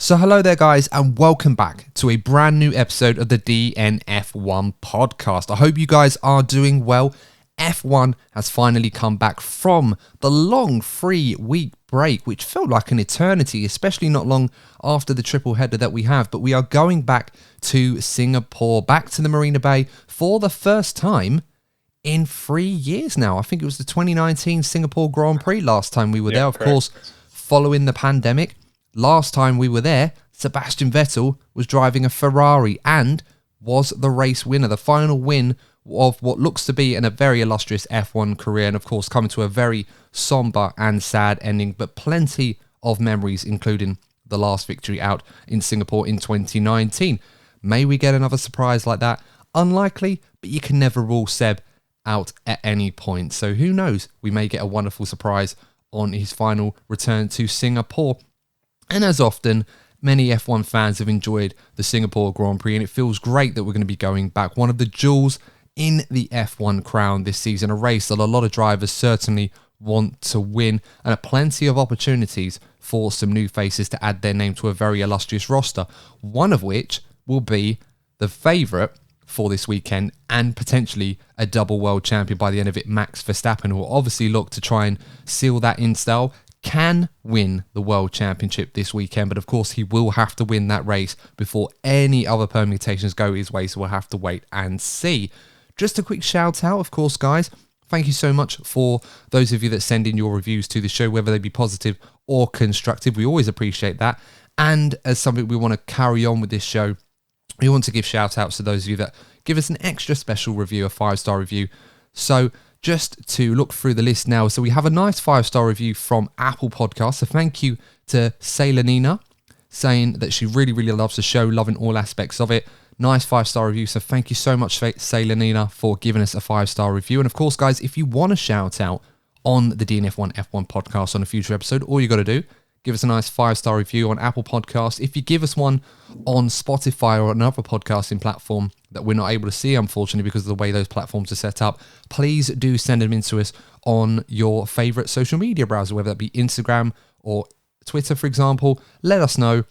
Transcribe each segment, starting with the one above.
So hello there guys, and welcome back to a brand new episode of the DNF1 Podcast. I hope you guys are doing well. F1 has finally come back from the long 3-week break, which felt like an eternity, especially not long after the triple header that we have. But we are going back to Singapore, back to the Marina Bay for the first time in 3 years now. I think it was the 2019 Singapore Grand Prix last time we were there, of course, following the pandemic. Last time we were there, Sebastian Vettel was driving a Ferrari and was the race winner, the final win of what looks to be a very illustrious F1 career, and of course coming to a very somber and sad ending, but plenty of memories, including the last victory out in Singapore in 2019. May we get another surprise like that? Unlikely, but you can never rule Seb out at any point. So who knows? We may get a wonderful surprise on his final return to Singapore. And as often, many F1 fans have enjoyed the Singapore Grand Prix, and it feels great that we're going to be going back. One of the jewels in the F1 crown this season, a race that a lot of drivers certainly want to win, and plenty of opportunities for some new faces to add their name to a very illustrious roster, one of which will be the favourite for this weekend and potentially a double world champion by the end of it, Max Verstappen, who will obviously look to try and seal that in style. Can win the World Championship this weekend, but of course he will have to win that race before any other permutations go his way, so we'll have to wait and see. Just a quick shout out, of course, guys. Thank you so much for those of you that send in your reviews to the show, whether they be positive or constructive. We always appreciate that. And as something we want to carry on with this show, we want to give shout outs to those of you that give us an extra special review, a 5-star review. So just to look through the list now, so we have a nice 5-star review from Apple Podcasts. So thank you to Sailor Nina, saying that she really, really loves the show, loving all aspects of it. Nice 5-star review. So thank you so much, Sailor Nina, for giving us a 5-star review. And of course, guys, if you want to shout out on the DNF1 F1 podcast on a future episode, all you got to do, give us a nice 5-star review on Apple Podcasts. If you give us one on Spotify or another podcasting platform that we're not able to see, unfortunately, because of the way those platforms are set up, please do send them in to us on your favorite social media browser, whether that be Instagram or Twitter, for example. Let us know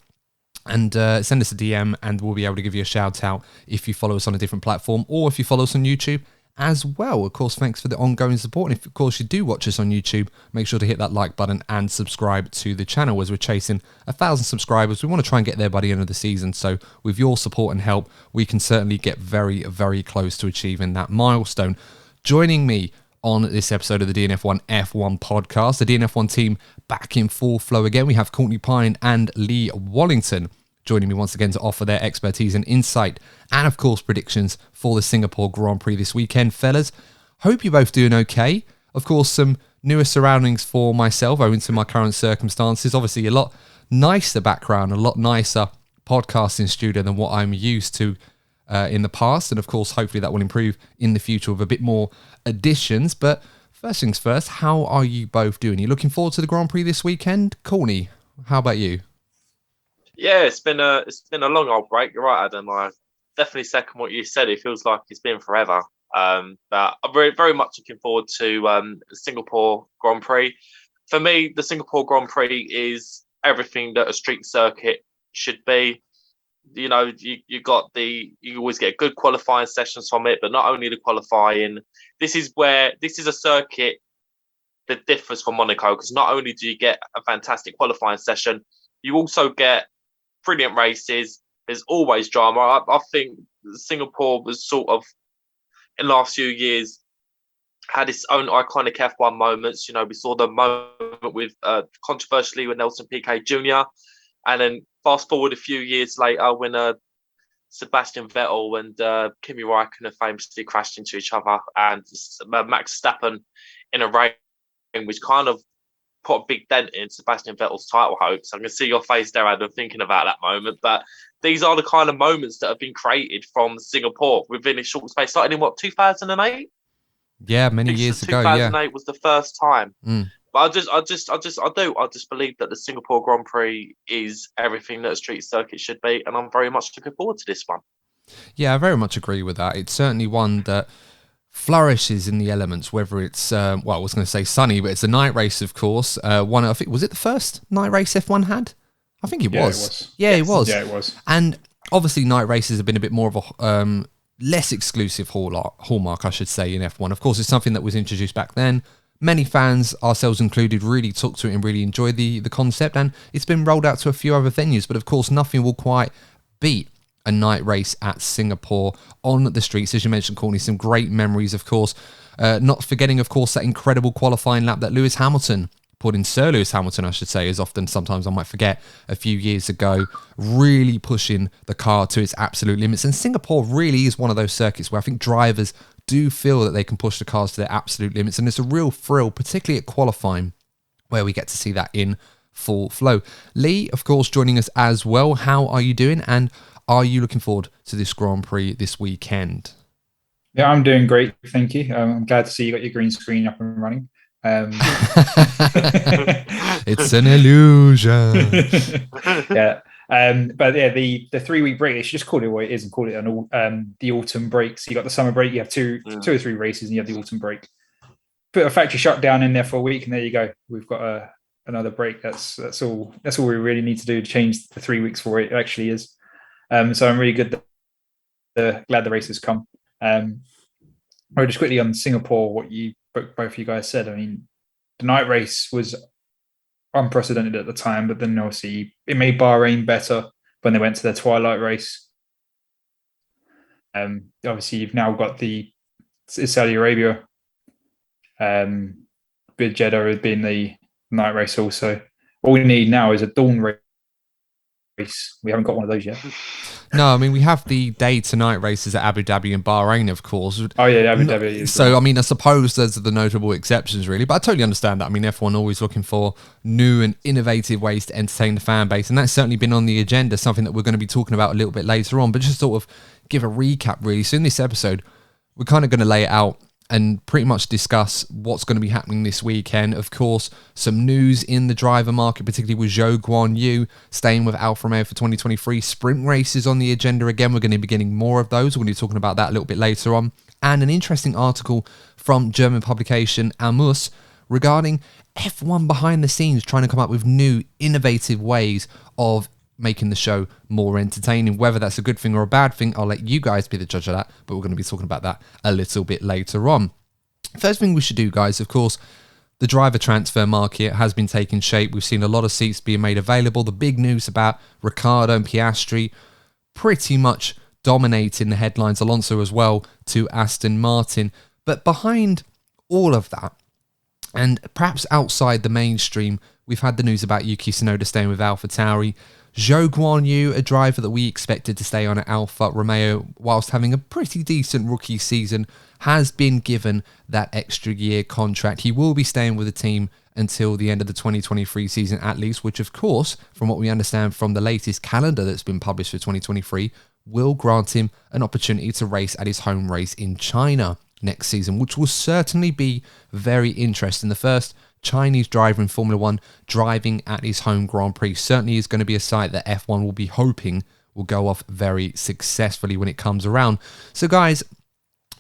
and send us a DM, and we'll be able to give you a shout out if you follow us on a different platform or if you follow us on YouTube as well. Of course, thanks for the ongoing support. And if, of course, you do watch us on YouTube, make sure to hit that like button and subscribe to the channel, as we're chasing 1,000 subscribers. We want to try and get there by the end of the season. So with your support and help, we can certainly get very, very close to achieving that milestone. Joining me on this episode of the DNF1 F1 podcast, the DNF1 team back in full flow again. We have Courtney Pine and Lee Wallington joining me once again to offer their expertise and insight, and of course predictions for the Singapore Grand Prix this weekend. Fellas, hope you're both doing okay. Of course, some newer surroundings for myself owing to my current circumstances. Obviously a lot nicer background, a lot nicer podcasting studio than what I'm used to in the past, and of course hopefully that will improve in the future with a bit more additions. But first things first, how are you both doing? Are you looking forward to the Grand Prix this weekend? Courtney, how about you? Yeah, it's been a long old break. You're right, Adam. I definitely second what you said. It feels like it's been forever. But I'm very much looking forward to the Singapore Grand Prix. For me, the Singapore Grand Prix is everything that a street circuit should be. You know, you always get good qualifying sessions from it, but not only the qualifying. This is a circuit that differs from Monaco, because not only do you get a fantastic qualifying session, you also get brilliant races. There's always drama. I think Singapore was sort of, in the last few years, had its own iconic F1 moments. You know, we saw the moment with, controversially, with Nelson Piquet Jr. And then fast forward a few years later when Sebastian Vettel and Kimi Räikkönen famously crashed into each other, and Max Verstappen in a race which kind of put a big dent in Sebastian Vettel's title hopes. I can see your face there, Adam, thinking about that moment. But these are the kind of moments that have been created from Singapore within a short space. Starting in 2008? Yeah, many years ago. 2008 was the first time. But I just believe that the Singapore Grand Prix is everything that a street circuit should be, and I'm very much looking forward to this one. Yeah, I very much agree with that. It's certainly one that flourishes in the elements, whether it's, I was going to say sunny, but it's a night race, of course. I think, was it the first night race F1 had? I think he Yeah, was. it was. Yeah, Yes. he was. Yeah, it was. And obviously, night races have been a bit more of a less exclusive hallmark, I should say, in F1. Of course, it's something that was introduced back then. Many fans, ourselves included, really took to it and really enjoyed the concept. And it's been rolled out to a few other venues. But of course, nothing will quite beat a night race at Singapore on the streets. As you mentioned, Courtney, some great memories, of course. Not forgetting, of course, that incredible qualifying lap that Sir Lewis Hamilton, I should say, as often sometimes I might forget, a few years ago, really pushing the car to its absolute limits. And Singapore really is one of those circuits where I think drivers do feel that they can push the cars to their absolute limits. And it's a real thrill, particularly at qualifying, where we get to see that in full flow. Lee, of course, joining us as well. How are you doing? And are you looking forward to this Grand Prix this weekend? Yeah, I'm doing great. Thank you. I'm glad to see you got your green screen up and running. It's an illusion. Yeah. But yeah, the 3-week break, they should just call it what it is and call it the autumn break. So you got the summer break, you have two or three races, and you have the autumn break. Put a factory shutdown in there for a week, and there you go. We've got another break. That's all we really need to do to change the 3 weeks for it actually is. So I'm really glad the race has come. Just quickly on Singapore, what both of you guys said. I mean, the night race was unprecedented at the time, but then obviously it made Bahrain better when they went to their twilight race. Obviously, you've now got Saudi Arabia, with Jeddah being the night race also. All we need now is a dawn race. We haven't got one of those yet. No, I mean, we have the day to night races at Abu Dhabi and Bahrain, of course. Oh, yeah, Abu Dhabi. So, I mean, I suppose those are the notable exceptions, really. But I totally understand that. I mean, F1 always looking for new and innovative ways to entertain the fan base. And that's certainly been on the agenda, something that we're going to be talking about a little bit later on. But just sort of give a recap, really. So in this episode, we're kind of going to lay it out and pretty much discuss what's going to be happening this weekend. Of course, some news in the driver market, particularly with Zhou Guanyu staying with Alfa Romeo for 2023. Sprint races on the agenda again. We're going to be getting more of those. We're going to be talking about that a little bit later on. And an interesting article from German publication Amus regarding F1 behind the scenes, trying to come up with new, innovative ways of making the show more entertaining. Whether that's a good thing or a bad thing, I'll let you guys be the judge of that, but we're going to be talking about that a little bit later on. First thing we should do, guys, of course, the driver transfer market has been taking shape. We've seen a lot of seats being made available. The big news about Ricciardo and Piastri pretty much dominating the headlines, Alonso as well, to Aston Martin. But behind all of that, and perhaps outside the mainstream, we've had the news about Yuki Tsunoda staying with AlphaTauri. Zhou Guanyu, a driver that we expected to stay on at Alfa Romeo whilst having a pretty decent rookie season, has been given that extra year contract. He will be staying with the team until the end of the 2023 season at least, which of course, from what we understand from the latest calendar that's been published for 2023, will grant him an opportunity to race at his home race in China next season, which will certainly be very interesting. The first Chinese driver in Formula One driving at his home Grand Prix certainly is going to be a sight that F1 will be hoping will go off very successfully when it comes around. So guys,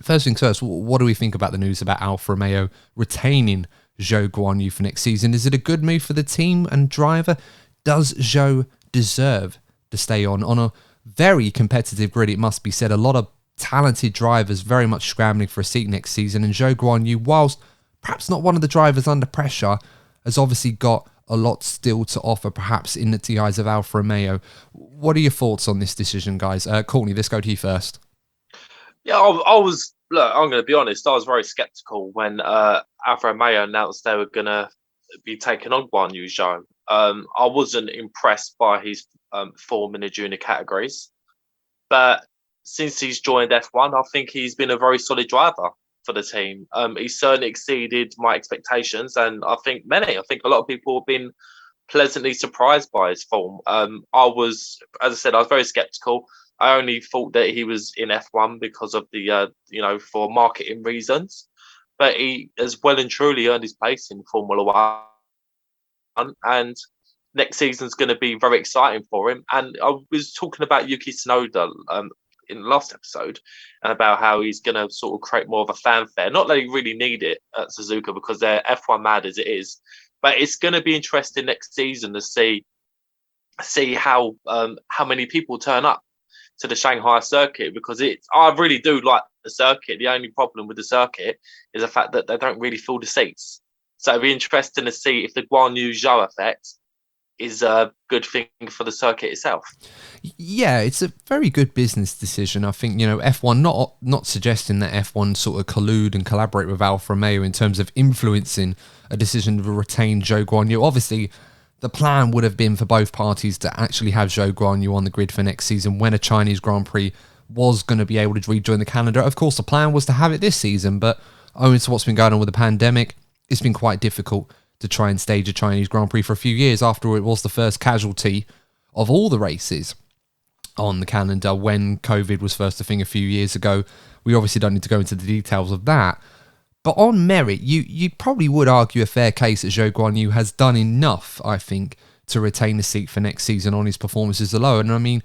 first things first, what do we think about the news about Alfa Romeo retaining Zhou Guanyu for next season? Is it a good move for the team and driver? Does Zhou deserve to stay on a very competitive grid? It must be said, a lot of talented drivers very much scrambling for a seat next season, and Zhou Guanyu, whilst perhaps not one of the drivers under pressure, has obviously got a lot still to offer, perhaps in the eyes of Alfa Romeo. What are your thoughts on this decision, guys? Courtney, let's go to you first. Yeah, I was. Look, I'm going to be honest. I was very sceptical when Alfa Romeo announced they were going to be taking on Guanyu Zhou. I wasn't impressed by his form in the junior categories, but since he's joined F1, I think he's been a very solid driver for the team. He certainly exceeded my expectations, and I think a lot of people have been pleasantly surprised by his form. I was, as I said, I was very sceptical. I only thought that he was in F1 because of the, for marketing reasons, but he has well and truly earned his place in Formula One, and next season's going to be very exciting for him. And I was talking about Yuki Tsunoda in the last episode, and about how he's going to sort of create more of a fanfare. Not that he really need it at Suzuka because they're F1 mad as it is, but it's going to be interesting next season to see see how many people turn up to the Shanghai circuit, because I really do like the circuit. The only problem with the circuit is the fact that they don't really fill the seats. So it'd be interesting to see if the Guanyu Zhou effect is a good thing for the circuit itself. Yeah, it's a very good business decision. I think, F1, not suggesting that F1 sort of collude and collaborate with Alfa Romeo in terms of influencing a decision to retain Zhou Guanyu. Obviously, the plan would have been for both parties to actually have Zhou Guanyu on the grid for next season when a Chinese Grand Prix was going to be able to rejoin the calendar. Of course, the plan was to have it this season, but owing to what's been going on with the pandemic, it's been quite difficult to try and stage a Chinese Grand Prix for a few years after it was the first casualty of all the races on the calendar when COVID was first a thing a few years ago. We obviously don't need to go into the details of that. But on merit, you probably would argue a fair case that Zhou Guanyu has done enough, I think, to retain the seat for next season on his performances alone. And I mean,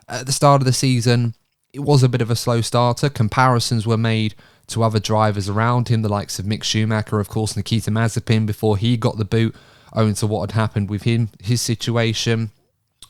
at the start of the season, it was a bit of a slow starter. Comparisons were made to other drivers around him, the likes of Mick Schumacher, of course, Nikita Mazepin, before he got the boot, owing to what had happened with him, his situation.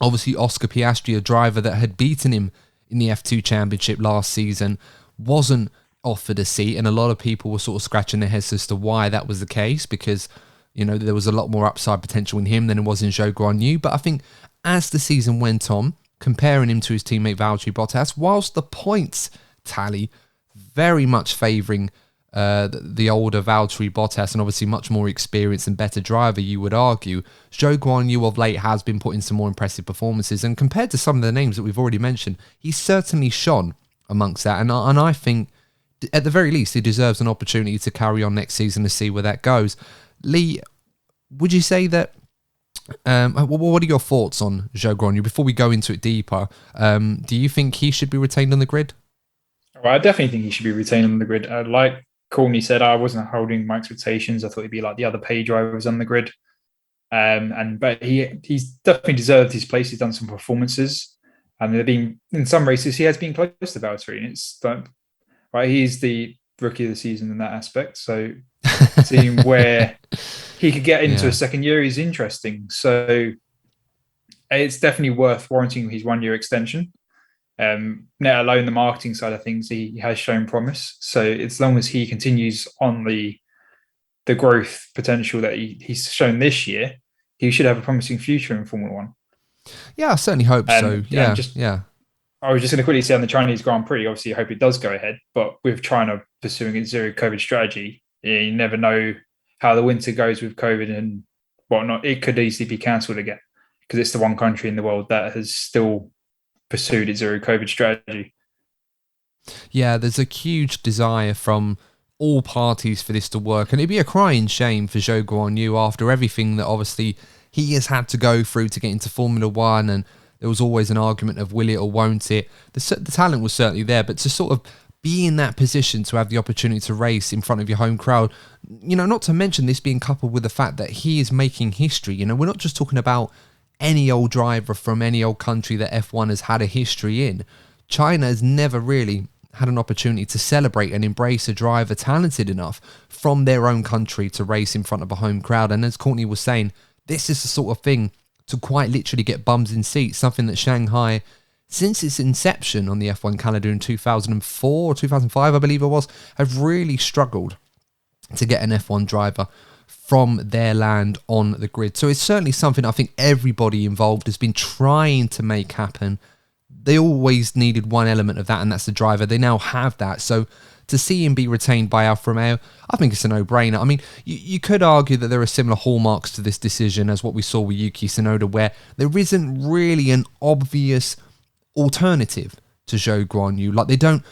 Obviously, Oscar Piastri, a driver that had beaten him in the F2 Championship last season, wasn't offered a seat, and a lot of people were sort of scratching their heads as to why that was the case, because, there was a lot more upside potential in him than there was in Zhou Guanyu. But I think as the season went on, comparing him to his teammate Valtteri Bottas, whilst the points tally very much favouring the older Valtteri Bottas, and obviously much more experienced and better driver, you would argue, Zhou Guanyu of late has been putting some more impressive performances, and compared to some of the names that we've already mentioned, he's certainly shone amongst that, and I think at the very least he deserves an opportunity to carry on next season to see where that goes. Lee, would you say that what are your thoughts on Zhou Guanyu before we go into it deeper? Do you think he should be retained on the grid? Well, I definitely think he should be retained on the grid. Like Courtney said, I wasn't holding my expectations. I thought he'd be like the other pay drivers on the grid. But he's definitely deserved his place. He's done some performances, and there have been, in some races, he has been close to Valtteri, and it's right. He's the rookie of the season in that aspect. So seeing where he could get into a second year is interesting. So it's definitely worth warranting his 1 year extension. Let alone the marketing side of things, he has shown promise. So as long as he continues on the growth potential that he's shown this year, he should have a promising future in Formula One. Yeah, I certainly hope so. Yeah. I was just going to quickly say on the Chinese Grand Prix, obviously I hope it does go ahead, but with China pursuing its zero COVID strategy, you never know how the winter goes with COVID and whatnot. It could easily be cancelled again because it's the one country in the world that has still pursued its zero COVID strategy. Yeah, there's a huge desire from all parties for this to work, and it'd be a crying shame for Zhou Guanyu after everything that obviously he has had to go through to get into Formula One, and there was always an argument of will it or won't it. The talent was certainly there, but to sort of be in that position to have the opportunity to race in front of your home crowd, not to mention this being coupled with the fact that he is making history. We're not just talking about any old driver from any old country that F1 has had a history in. China has never really had an opportunity to celebrate and embrace a driver talented enough from their own country to race in front of a home crowd. And as Courtney was saying, this is the sort of thing to quite literally get bums in seats, something that Shanghai, since its inception on the F1 calendar in 2004 or 2005, I believe it was, have really struggled to get an F1 driver from their land on the grid. So it's certainly something I think everybody involved has been trying to make happen. They always needed one element of that, and that's the driver. They now have that. So to see him be retained by Alfa Romeo, I think it's a no-brainer. I mean, you could argue that there are similar hallmarks to this decision as what we saw with Yuki Tsunoda, where there isn't really an obvious alternative to Zhou Guanyu. Like, they don't...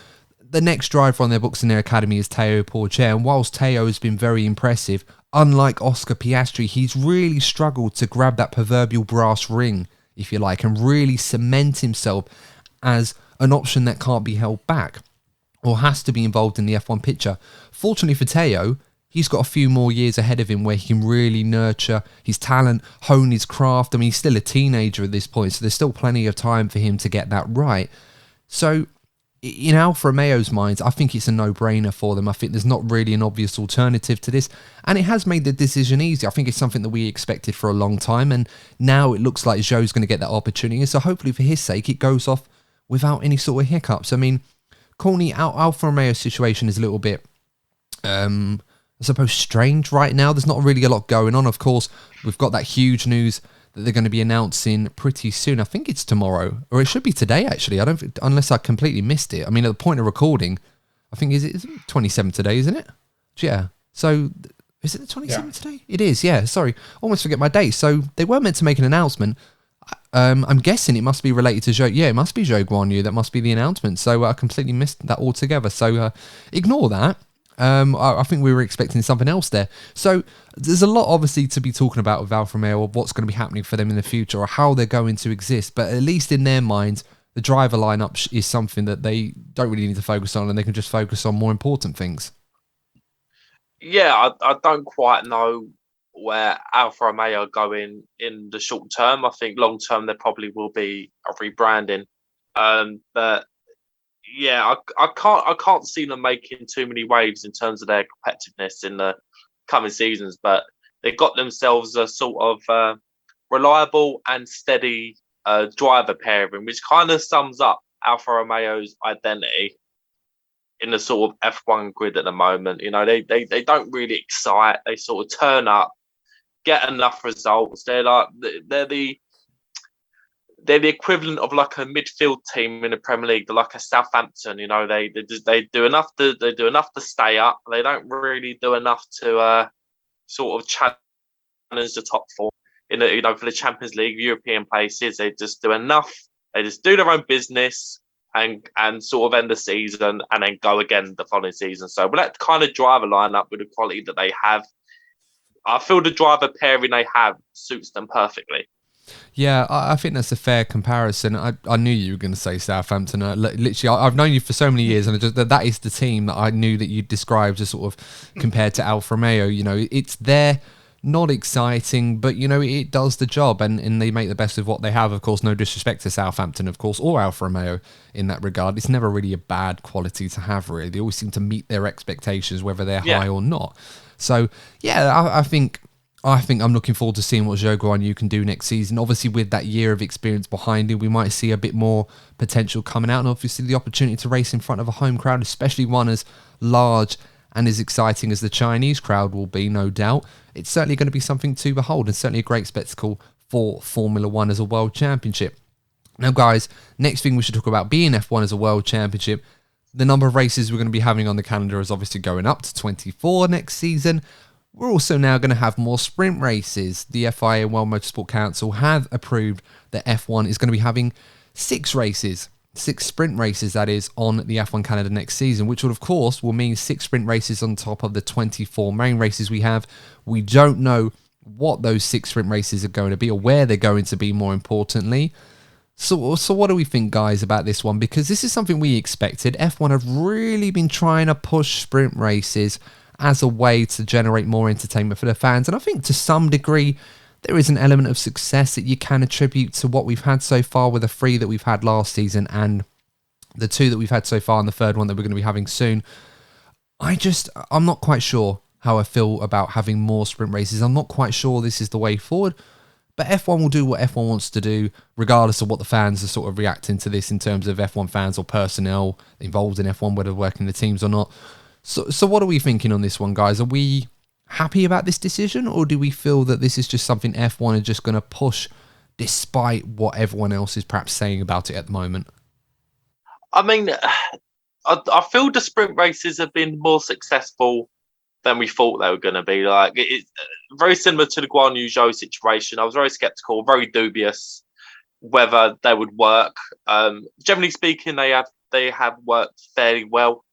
The next driver on their books in their academy is Teo Porcher, and whilst Teo has been very impressive, unlike Oscar Piastri, he's really struggled to grab that proverbial brass ring, if you like, and really cement himself as an option that can't be held back or has to be involved in the F1 picture. Fortunately for Teo, he's got a few more years ahead of him where he can really nurture his talent, hone his craft. I mean, he's still a teenager at this point, so there's still plenty of time for him to get that right. So in Alfa Romeo's minds, I think it's a no-brainer for them. I think there's not really an obvious alternative to this, and it has made the decision easy. I think it's something that we expected for a long time, and now it looks like Zhou's going to get that opportunity, so hopefully for his sake it goes off without any sort of hiccups. I mean, Courtney, Alfa Romeo's situation is a little bit, I suppose, strange right now. There's not really a lot going on. Of course, we've got that huge news that they're going to be announcing pretty soon. I think it's tomorrow, or it should be today, actually. Unless I completely missed it. I mean, at the point of recording, I think, is it 27th today, isn't it? Yeah. So, is it the 27th today? It is, yeah. Sorry. Almost forget my date. So, they were meant to make an announcement. I'm guessing it must be related to Zhou. Yeah, it must be Zhou Guanyu. That must be the announcement. So, I completely missed that altogether. So, ignore that. I think we were expecting something else there. So there's a lot obviously to be talking about with Alfa Romeo, or what's going to be happening for them in the future, or how they're going to exist. But at least in their minds, the driver lineup is something that they don't really need to focus on, and they can just focus on more important things. Yeah, I don't quite know where Alfa Romeo are going in the short term. I think long term there probably will be a rebranding. But yeah, I can't see them making too many waves in terms of their competitiveness in the coming seasons. But they got themselves a sort of reliable and steady driver pairing, which kind of sums up Alfa Romeo's identity in the sort of F1 grid at the moment. You know, they don't really excite. They sort of turn up, get enough results. They're the equivalent of like a midfield team in the Premier League. They're like a Southampton. You know, they do enough to stay up. They don't really do enough to sort of challenge the top four in the, for the Champions League, European places. They just do enough. They just do their own business and sort of end the season and then go again the following season. So with that kind of driver lineup with the quality that they have, I feel the driver pairing they have suits them perfectly. Yeah, I think that's a fair comparison. I knew you were going to say Southampton. Literally, I've known you for so many years, and that is the team that I knew that you described as sort of compared to Alfa Romeo. You know, it's there, not exciting, but, you know, it does the job, and they make the best of what they have. Of course, no disrespect to Southampton, of course, or Alfa Romeo in that regard. It's never really a bad quality to have, really. They always seem to meet their expectations, whether they're high or not. So, yeah, I think I'm looking forward to seeing what Zhou Guanyu can do next season. Obviously, with that year of experience behind him, we might see a bit more potential coming out, and obviously the opportunity to race in front of a home crowd, especially one as large and as exciting as the Chinese crowd will be, no doubt. It's certainly going to be something to behold, and certainly a great spectacle for Formula One as a world championship. Now, guys, next thing we should talk about being F1 as a world championship. The number of races we're going to be having on the calendar is obviously going up to 24 next season. We're also now going to have more sprint races. The FIA World Motorsport Council have approved that F1 is going to be having 6 sprint races, that is, on the F1 calendar next season, which will, of course, will mean 6 sprint races on top of the 24 main races we have. We don't know what those 6 sprint races are going to be, or where they're going to be, more importantly. So what do we think, guys, about this one? Because this is something we expected. F1 have really been trying to push sprint races as a way to generate more entertainment for the fans. And I think to some degree, there is an element of success that you can attribute to what we've had so far with the 3 that we've had last season and the 2 that we've had so far and the 3rd one that we're going to be having soon. I'm not quite sure how I feel about having more sprint races. I'm not quite sure this is the way forward. But F1 will do what F1 wants to do, regardless of what the fans are sort of reacting to this in terms of F1 fans or personnel involved in F1, whether working in the teams or not. So what are we thinking on this one, guys? Are we happy about this decision, or do we feel that this is just something F1 are just going to push despite what everyone else is perhaps saying about it at the moment? I mean, I feel the sprint races have been more successful than we thought they were going to be. Like, it's very similar to the Guanyu Zhou situation. I was very skeptical, very dubious whether they would work. Generally speaking, they have worked fairly well.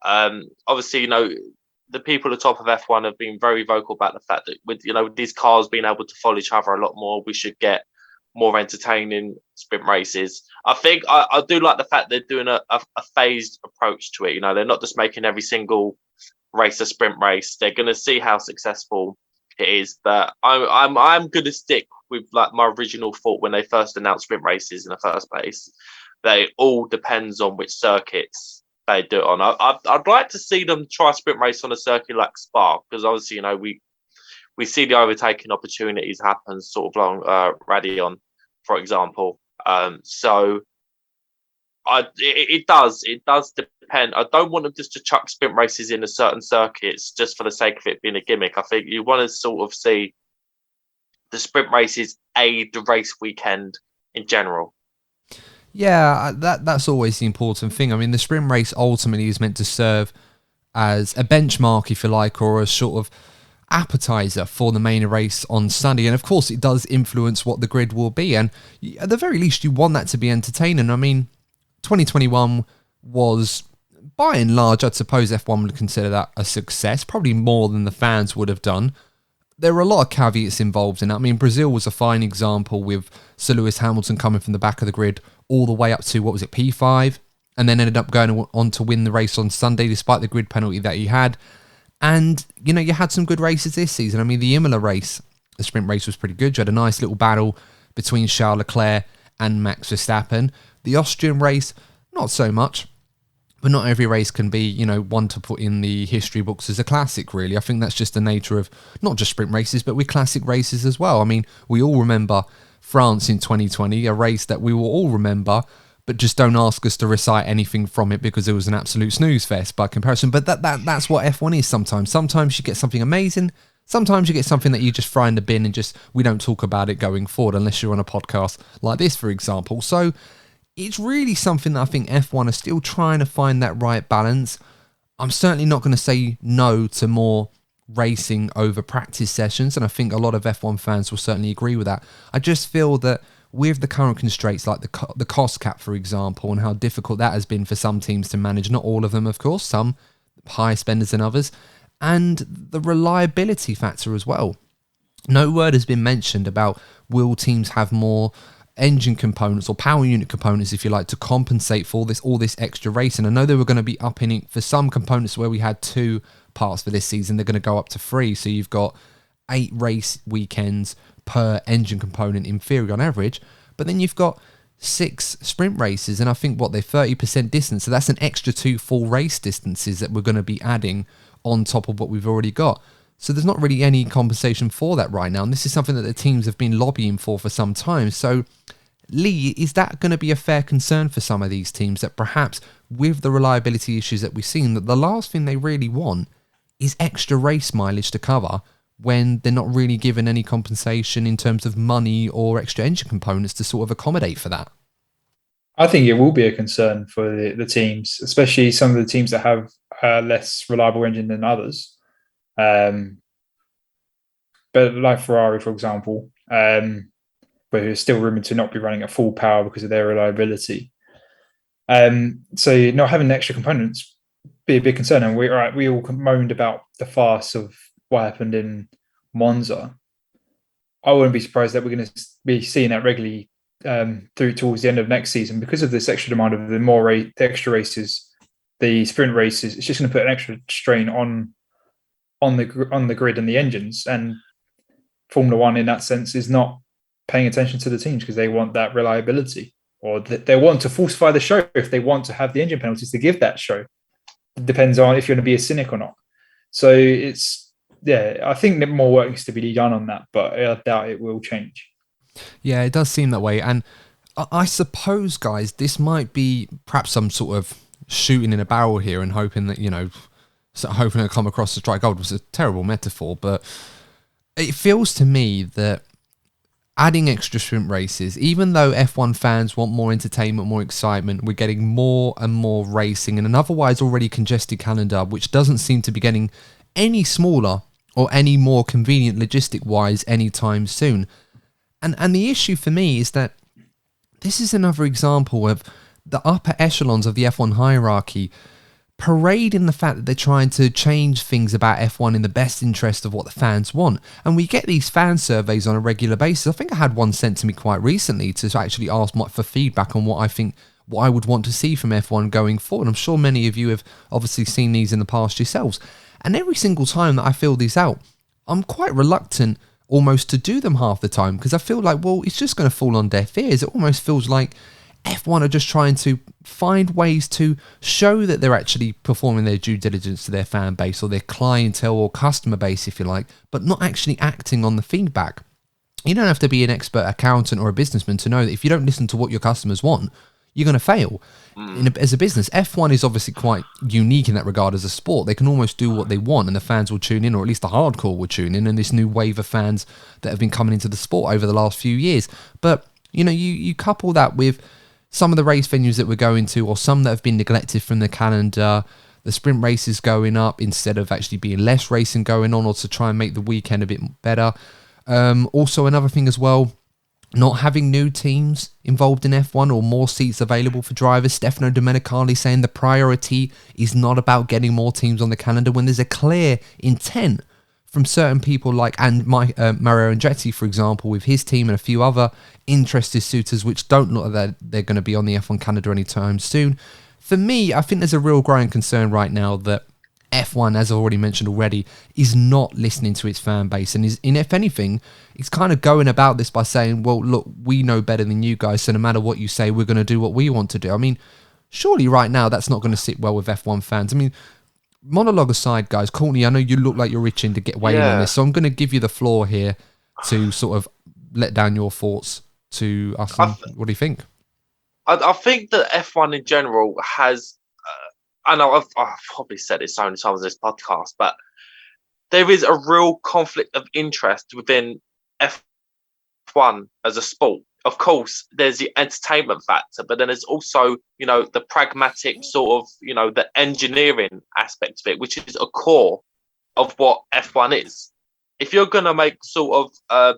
Obviously, the people at the top of F1 have been very vocal about the fact that with these cars being able to follow each other a lot more, we should get more entertaining sprint races. I think I do like the fact they're doing a phased approach to it. They're not just making every single race a sprint race. They're going to see how successful it is. But I'm going to stick with like my original thought when they first announced sprint races in the first place. that it all depends on which circuits they do it on. I'd like to see them try a sprint race on a circuit like Spa, because obviously, you know, we see the overtaking opportunities happen sort of along Radion, for example. So it does depend. I don't want them just to chuck sprint races into certain circuits just for the sake of it being a gimmick. I think you want to sort of see the sprint races aid the race weekend in general. Yeah, that's always the important thing. I mean, the sprint race ultimately is meant to serve as a benchmark, if you like, or a sort of appetizer for the main race on Sunday. And of course, it does influence what the grid will be. And at the very least, you want that to be entertaining. I mean, 2021 was, by and large, I'd suppose F1 would consider that a success, probably more than the fans would have done. There were a lot of caveats involved in that. I mean, Brazil was a fine example with Sir Lewis Hamilton coming from the back of the grid all the way up to, what was it, P5, and then ended up going on to win the race on Sunday despite the grid penalty that he had. And, you know, you had some good races this season. I mean, the Imola race, the sprint race, was pretty good. You had a nice little battle between Charles Leclerc and Max Verstappen. The Austrian race, not so much. But not every race can be, you know, one to put in the history books as a classic, really. I think that's just the nature of not just sprint races, but with classic races as well. I mean, we all remember France in 2020, a race that we will all remember, but just don't ask us to recite anything from it because it was an absolute snooze fest by comparison. But that's what F1 is sometimes. Sometimes you get something amazing. Sometimes you get something that you just fry in the bin and just, we don't talk about it going forward unless you're on a podcast like this, for example. So it's really something that I think F1 are still trying to find that right balance. I'm certainly not going to say no to more racing over practice sessions, and I think a lot of F1 fans will certainly agree with that. I just feel that with the current constraints, like the cost cap, for example, and how difficult that has been for some teams to manage, not all of them, of course, some higher spenders than others, and the reliability factor as well. No word has been mentioned about will teams have more engine components or power unit components, if you like, to compensate for all this extra racing. I know they were going to be upping it for some components where we had 2 parts for this season. They're going to go up to 3, so you've got 8 race weekends per engine component in theory on average, but then you've got 6 sprint races, and I think they're 30% distance, so that's an extra 2 full race distances that we're going to be adding on top of what we've already got. So there's not really any compensation for that right now. And this is something that the teams have been lobbying for some time. So, Lee, is that going to be a fair concern for some of these teams that perhaps with the reliability issues that we've seen, that the last thing they really want is extra race mileage to cover when they're not really given any compensation in terms of money or extra engine components to sort of accommodate for that? I think it will be a concern for the teams, especially some of the teams that have less reliable engine than others. But like Ferrari, for example, where it's still rumored to not be running at full power because of their reliability. So not having extra components be a big concern. And we all moaned about the farce of what happened in Monza. I wouldn't be surprised that we're going to be seeing that regularly through towards the end of next season because of this extra demand of the extra races, the sprint races. It's just going to put an extra strain on the grid and the engines. And Formula One, in that sense, is not paying attention to the teams because they want that reliability, or they want to falsify the show if they want to have the engine penalties to give that show. It depends on if you're going to be a cynic or not. So I think that more work needs to be done on that, but I doubt it will change. Yeah, it does seem that way. And I suppose, guys, this might be perhaps some sort of shooting in a barrel here and hoping that, hoping to come across the strike gold was a terrible metaphor, but it feels to me that adding extra sprint races, even though F1 fans want more entertainment, more excitement, we're getting more and more racing in an otherwise already congested calendar, which doesn't seem to be getting any smaller or any more convenient logistic-wise anytime soon. And the issue for me is that this is another example of the upper echelons of the F1 hierarchy parading the fact that they're trying to change things about F1 in the best interest of what the fans want. And we get these fan surveys on a regular basis. I think I had one sent to me quite recently to actually ask for feedback on what I would want to see from F1 going forward. I'm sure many of you have obviously seen these in the past yourselves. And every single time that I fill these out, I'm quite reluctant almost to do them half the time because I feel like, well, it's just going to fall on deaf ears. It almost feels like F1 are just trying to find ways to show that they're actually performing their due diligence to their fan base or their clientele or customer base, if you like, but not actually acting on the feedback. You don't have to be an expert accountant or a businessman to know that if you don't listen to what your customers want, you're going to fail. As a business, F1 is obviously quite unique in that regard as a sport. They can almost do what they want and the fans will tune in, or at least the hardcore will tune in, and this new wave of fans that have been coming into the sport over the last few years. But, you couple that with some of the race venues that we're going to, or some that have been neglected from the calendar, the sprint races going up instead of actually being less racing going on, or to try and make the weekend a bit better. Also, another thing as well, not having new teams involved in F1 or more seats available for drivers. Stefano Domenicali saying the priority is not about getting more teams on the calendar when there's a clear intent from certain people like Mario Andretti, for example, with his team and a few other interested suitors which don't look like they're going to be on the F1 calendar anytime soon. For me, I think there's a real growing concern right now that F1, as I already mentioned already, is not listening to its fan base, and if anything, it's kind of going about this by saying, well, look, we know better than you guys, so no matter what you say, we're going to do what we want to do. I mean, surely right now that's not going to sit well with F1 fans. I mean, monologue aside, guys, Courtney, I know you look like you're itching to get weighed in on this, so I'm going to give you the floor here to sort of let down your thoughts to us. What do you think? I think that F1 in general has... I know I've probably said it so many times in this podcast, but there is a real conflict of interest within F1 as a sport. Of course, there's the entertainment factor, but then there's also, the pragmatic sort of, the engineering aspect of it, which is a core of what F1 is. If you're going to make sort of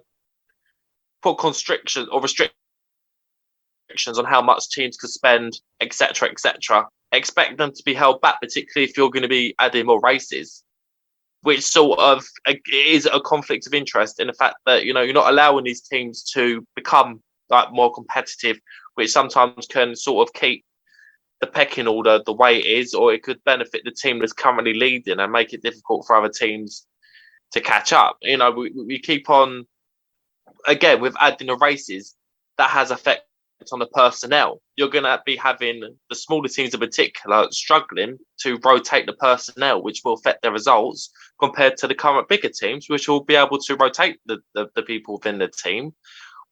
put constrictions or restrictions on how much teams could spend, etc., expect them to be held back, particularly if you're going to be adding more races, which sort of is a conflict of interest in the fact that, you're not allowing these teams to become like more competitive, which sometimes can sort of keep the pecking order the way it is, or it could benefit the team that's currently leading and make it difficult for other teams to catch up. We keep on, again, with adding the races, that has effect on the personnel. You're going to be having the smaller teams in particular struggling to rotate the personnel, which will affect their results compared to the current bigger teams, which will be able to rotate the people within the team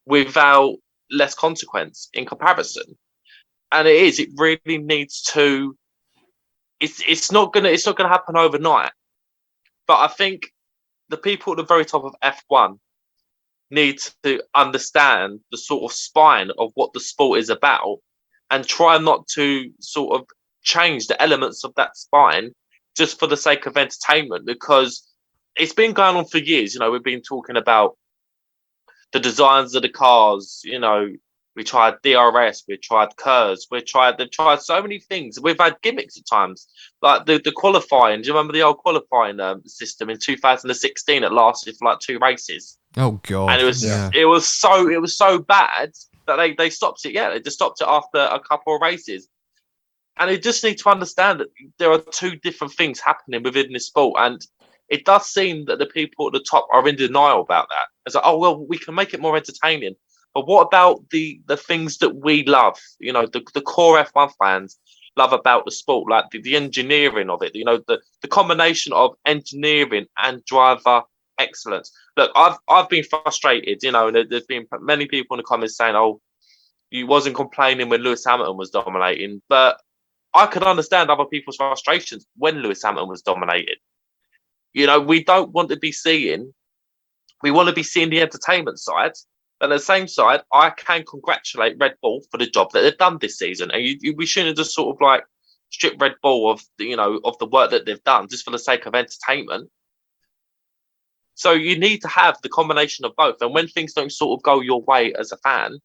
without less consequence in comparison. And it really needs to, it's not going to happen overnight. But I think the people at the very top of F1 need to understand the sort of spine of what the sport is about and try not to sort of change the elements of that spine just for the sake of entertainment, because it's been going on for years. We've been talking about the designs of the cars. We tried DRS, we tried KERS, they've tried so many things. We've had gimmicks at times, like the qualifying. Do you remember the old qualifying system in 2016 that lasted for like 2 races? Oh god! And it was so bad that they stopped it. Yeah, they just stopped it after a couple of races. And you just need to understand that there are 2 different things happening within this sport, and it does seem that the people at the top are in denial about that. It's like, oh well, we can make it more entertaining. But what about the things that we love? The core F1 fans love about the sport, like the engineering of it. The combination of engineering and driver excellence. Look, I've been frustrated. And there's been many people in the comments saying, "Oh, you wasn't complaining when Lewis Hamilton was dominating," but I could understand other people's frustrations when Lewis Hamilton was dominated. We don't want to be seeing. We want to be seeing the entertainment side. But at the same side, I can congratulate Red Bull for the job that they've done this season. And we shouldn't just sort of like strip Red Bull of the work that they've done just for the sake of entertainment. So you need to have the combination of both. And when things don't sort of go your way as a fan,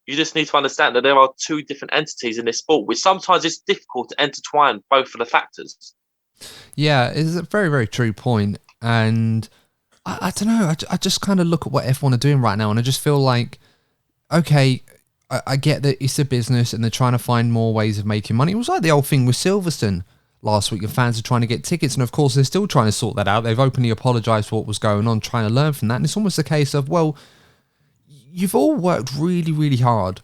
you just need to understand that there are 2 different entities in this sport, which sometimes it's difficult to intertwine both of the factors. Yeah, it's a very, very true point. And I don't know. I just kind of look at what F1 are doing right now, and I just feel like, okay, I get that it's a business and they're trying to find more ways of making money. It was like the old thing with Silverstone last week, and fans are trying to get tickets, and of course they're still trying to sort that out. They've openly apologised for what was going on, trying to learn from that, and it's almost a case of, well, you've all worked really, really hard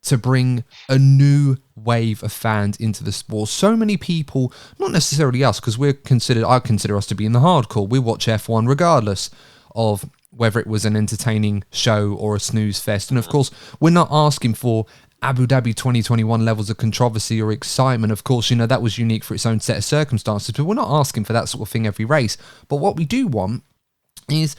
to bring a new wave of fans into the sport. So many people, not necessarily us, because I consider us to be in the hardcore. We watch F1 regardless of whether it was an entertaining show or a snooze fest. And of course, we're not asking for Abu Dhabi 2021 levels of controversy or excitement. Of course, that was unique for its own set of circumstances, but we're not asking for that sort of thing every race. But what we do want is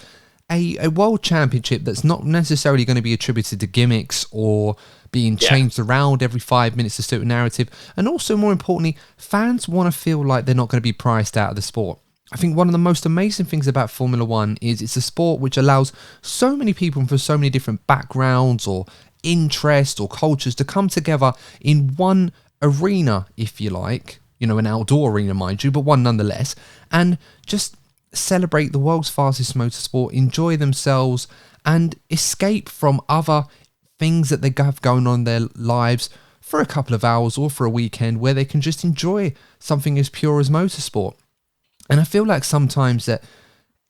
a world championship that's not necessarily going to be attributed to gimmicks or being changed around every 5 minutes to suit a narrative. And also, more importantly, fans want to feel like they're not going to be priced out of the sport. I think one of the most amazing things about Formula One is it's a sport which allows so many people from so many different backgrounds or interests or cultures to come together in one arena, if you like, an outdoor arena, mind you, but one nonetheless, and just celebrate the world's fastest motorsport, enjoy themselves, and escape from other things that they have going on in their lives for a couple of hours or for a weekend where they can just enjoy something as pure as motorsport. And I feel like sometimes that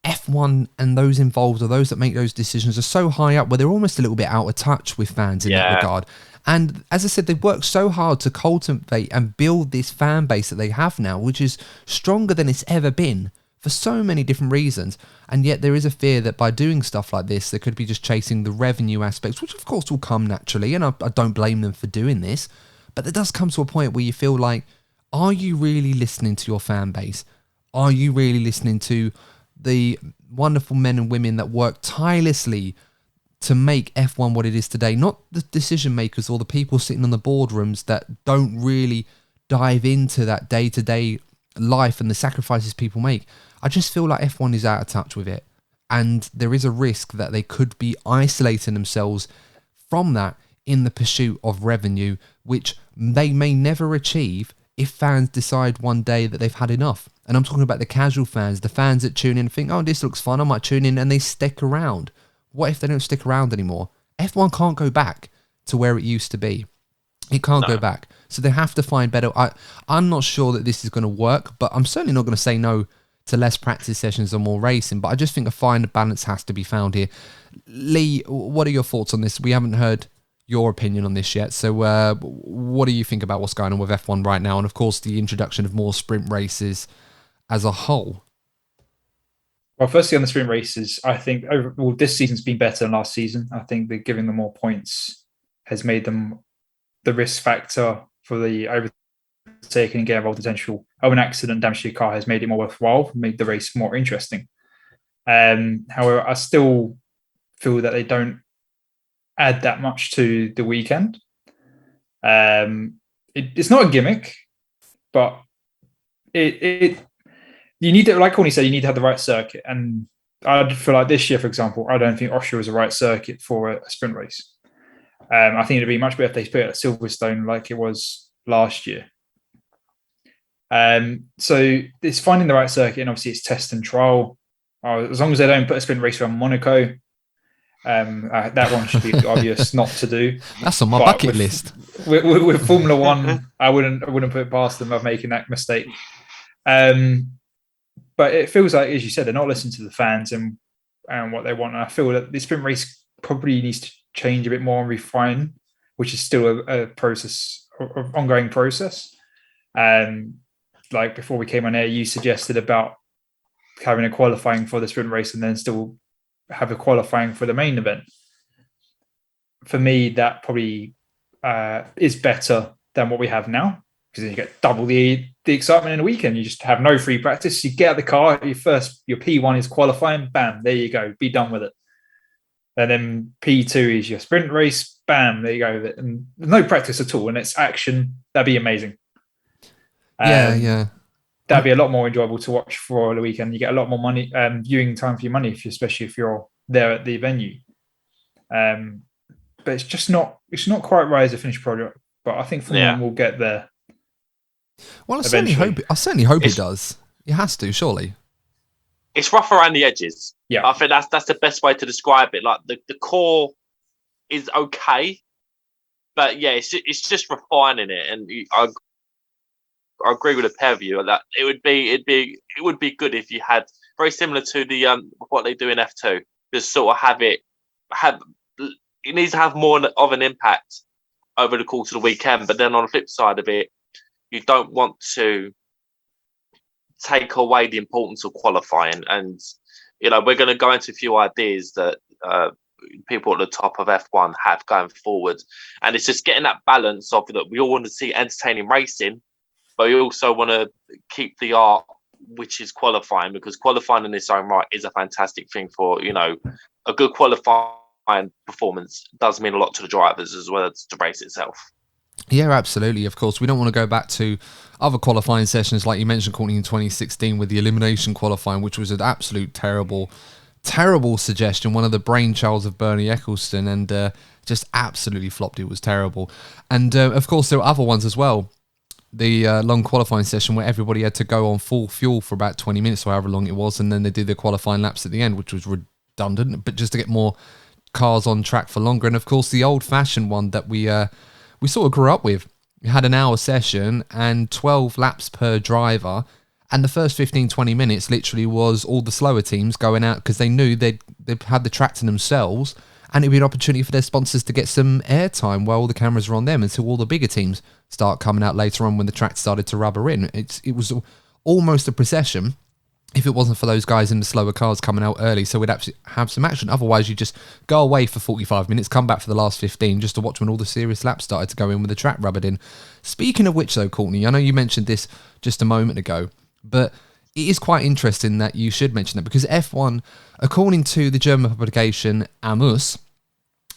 F1 and those involved or those that make those decisions are so high up where they're almost a little bit out of touch with fans in that regard. And as I said, they've worked so hard to cultivate and build this fan base that they have now, which is stronger than it's ever been for so many different reasons. And yet there is a fear that by doing stuff like this, they could be just chasing the revenue aspects, which of course will come naturally. And I don't blame them for doing this. But there does come to a point where you feel like, are you really listening to your fan base? Are you really listening to the wonderful men and women that work tirelessly to make F1 what it is today? Not the decision makers or the people sitting on the boardrooms that don't really dive into that day-to-day life and the sacrifices people make. I just feel like F1 is out of touch with it. And there is a risk that they could be isolating themselves from that in the pursuit of revenue, which they may never achieve if fans decide one day that they've had enough. And I'm talking about the casual fans, the fans that tune in and think, oh, this looks fun, I might tune in, and they stick around. What if they don't stick around anymore? F1 can't go back to where it used to be. It can't go back. So they have to find better. I'm not sure that this is going to work, but I'm certainly not going to say no to less practice sessions or more racing. But I just think a fine balance has to be found here. Lee, what are your thoughts on this? We haven't heard your opinion on this yet. So what do you think about what's going on with F1 right now? And of course, the introduction of more sprint races as a whole. Well, firstly, on the sprint races, I think overall this season's been better than last season. I think that giving them more points has made them the risk factor for the overtaking and get involved potential of an accident damage to your car has made it more worthwhile, made the race more interesting. However, I still feel that they don't add that much to the weekend. It's not a gimmick, but you need to, like Corny said, you need to have the right circuit. And I feel like this year, for example, I don't think Austria was the right circuit for a sprint race. I think it'd be much better if they put it at Silverstone like it was last year. So it's finding the right circuit, and obviously it's test and trial. As long as they don't put a sprint race around Monaco, that one should be obvious not to do. That's on my bucket list. With Formula One, I wouldn't put it past them of making that mistake. But it feels like, as you said, they're not listening to the fans and what they want. And I feel that the sprint race probably needs to change a bit more and refine, which is still a process, an ongoing process. Like before we came on air, you suggested about having a qualifying for the sprint race and then still have a qualifying for the main event. For me, that probably is better than what we have now, because then you get double the excitement in a weekend. You just have no free practice. You get out the car, your P1 is qualifying, bam, there you go, be done with it. And then P2 is your sprint race, bam, there you go with it. And no practice at all, and it's action. That'd be amazing. Yeah. That'd be a lot more enjoyable to watch for the weekend. You get a lot more money, viewing time for your money, especially if you're there at the venue. But it's just not quite right as a finished product. But I think Formula 1 will get there. Well, I certainly hope it does. It has to, surely. It's rough around the edges. Yeah, I think that's the best way to describe it. Like the core is okay, but yeah, it's just refining it. And I agree with a pair of you that it would be good if you had very similar to the what they do in F2. Just sort of it needs to have more of an impact over the course of the weekend. But then on the flip side of it, you don't want to take away the importance of qualifying. And, we're going to go into a few ideas that people at the top of F1 have going forward. And it's just getting that balance of that we all want to see entertaining racing, but we also want to keep the art, which is qualifying, because qualifying in its own right is a fantastic thing for, a good qualifying performance does mean a lot to the drivers as well as the race itself. Yeah, absolutely. Of course, we don't want to go back to other qualifying sessions like you mentioned, Courtney, in 2016 with the elimination qualifying, which was an absolute terrible suggestion, one of the brainchilds of Bernie Ecclestone, and just absolutely flopped. It was terrible. And of course, there were other ones as well. The long qualifying session where everybody had to go on full fuel for about 20 minutes or however long it was, and then they did the qualifying laps at the end, which was redundant, but just to get more cars on track for longer. And of course, the old-fashioned one that we sort of grew up with. We had an hour session and 12 laps per driver, and the first 15-20 minutes literally was all the slower teams going out because they knew they'd had the track to themselves, and it'd be an opportunity for their sponsors to get some airtime while all the cameras were on them until all the bigger teams start coming out later on when the track started to rubber in. It was almost a procession if it wasn't for those guys in the slower cars coming out early, so we'd actually have some action. Otherwise, you just go away for 45 minutes, come back for the last 15 just to watch when all the serious laps started to go in with the track rubbered in. Speaking of which, though, Courtney, I know you mentioned this just a moment ago, but it is quite interesting that you should mention that, because F1, according to the German publication Amus,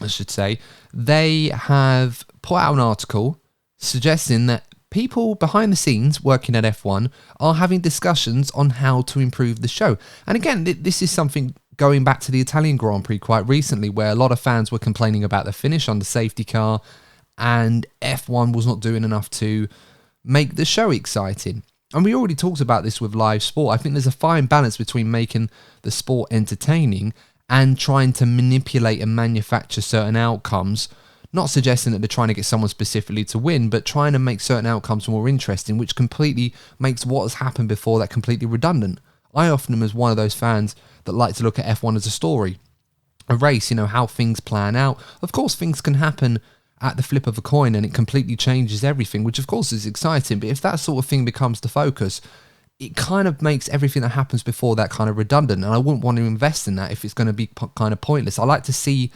I should say, they have put out an article suggesting that people behind the scenes working at F1 are having discussions on how to improve the show. And again, this is something going back to the Italian Grand Prix quite recently, where a lot of fans were complaining about the finish on the safety car, and F1 was not doing enough to make the show exciting. And we already talked about this with live sport. I think there's a fine balance between making the sport entertaining and trying to manipulate and manufacture certain outcomes. Not suggesting that they're trying to get someone specifically to win, but trying to make certain outcomes more interesting, which completely makes what has happened before that completely redundant. I often am as one of those fans that like to look at F1 as a story, a race, how things plan out. Of course, things can happen at the flip of a coin and it completely changes everything, which of course is exciting. But if that sort of thing becomes the focus, it kind of makes everything that happens before that kind of redundant. And I wouldn't want to invest in that if it's going to be kind of pointless. I like to see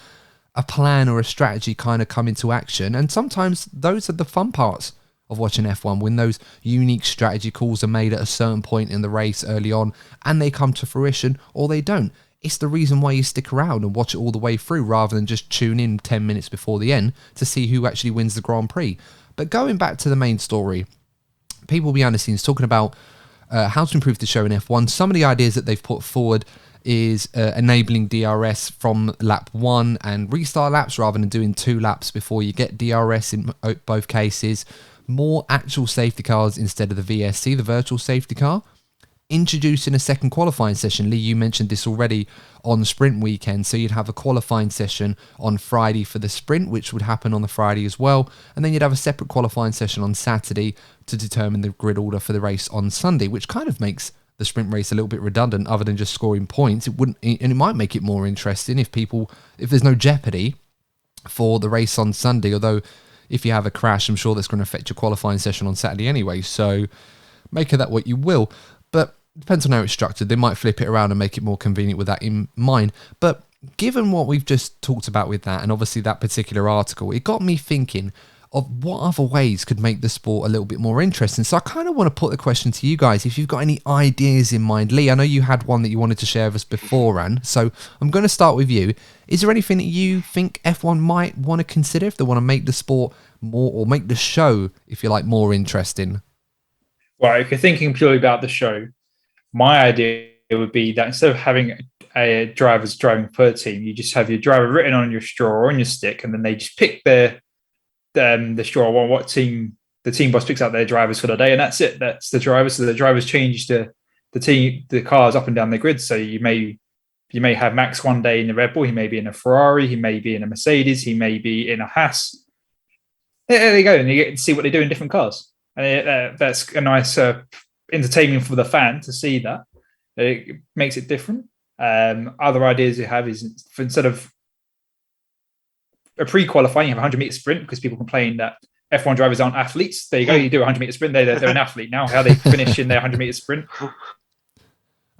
a plan or a strategy kind of come into action. And sometimes those are the fun parts of watching F1, when those unique strategy calls are made at a certain point in the race early on and they come to fruition or they don't. It's the reason why you stick around and watch it all the way through rather than just tune in 10 minutes before the end to see who actually wins the Grand Prix. But going back to the main story, people behind the scenes talking about how to improve the show in F1. Some of the ideas that they've put forward is enabling DRS from lap 1 and restart laps rather than doing 2 laps before you get DRS in both cases. More actual safety cars instead of the VSC, the virtual safety car. Introducing a second qualifying session. Lee, you mentioned this already on the sprint weekend. So you'd have a qualifying session on Friday for the sprint, which would happen on the Friday as well. And then you'd have a separate qualifying session on Saturday to determine the grid order for the race on Sunday, which kind of makes the sprint race a little bit redundant other than just scoring points. It wouldn't, and it might make it more interesting if there's no jeopardy for the race on Sunday. Although if you have a crash, I'm sure that's going to affect your qualifying session on Saturday anyway. So make of that what you will. But depends on how it's structured. They might flip it around and make it more convenient with that in mind. But given what we've just talked about with that, and obviously that particular article, it got me thinking of what other ways could make the sport a little bit more interesting. So I kind of want to put the question to you guys, if you've got any ideas in mind. Lee, I know you had one that you wanted to share with us beforehand, so I'm going to start with you. Is there anything that you think F1 might want to consider if they want to make the sport more, or make the show, if you like, more interesting? Well, if you're thinking purely about the show, my idea would be that instead of having a drivers driving per team, you just have your driver written on your straw or on your stick, and then they just pick the straw or what team the team boss picks out their drivers for the day, and that's it. That's the drivers. So the drivers change the cars up and down the grid. So you may have Max one day in the Red Bull, he may be in a Ferrari, he may be in a Mercedes, he may be in a Haas. There you go, and you get to see what they do in different cars. And that's a nice entertainment for the fan to see that. It makes it different. Other ideas you have is instead of a pre-qualifying, you have a 100-meter sprint because people complain that F1 drivers aren't athletes. There you go. You do a 100-meter sprint. They're an athlete now. How they finish in their 100-meter sprint.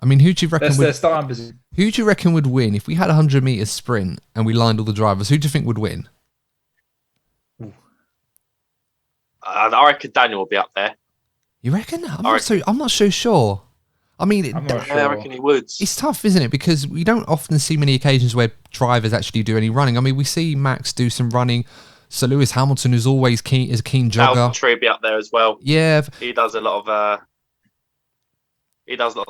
I mean, who do you reckon That's their starting position. Who do you reckon would win if we had a 100-meter sprint and we lined all the drivers? Who do you think would win? I reckon Daniel will be up there. You reckon? I'm not so sure. I mean, I reckon he would. It's tough, isn't it? Because we don't often see many occasions where drivers actually do any running. I mean, we see Max do some running. So Lewis Hamilton is always a keen jogger. Valtteri will be up there as well. Yeah, he does a lot of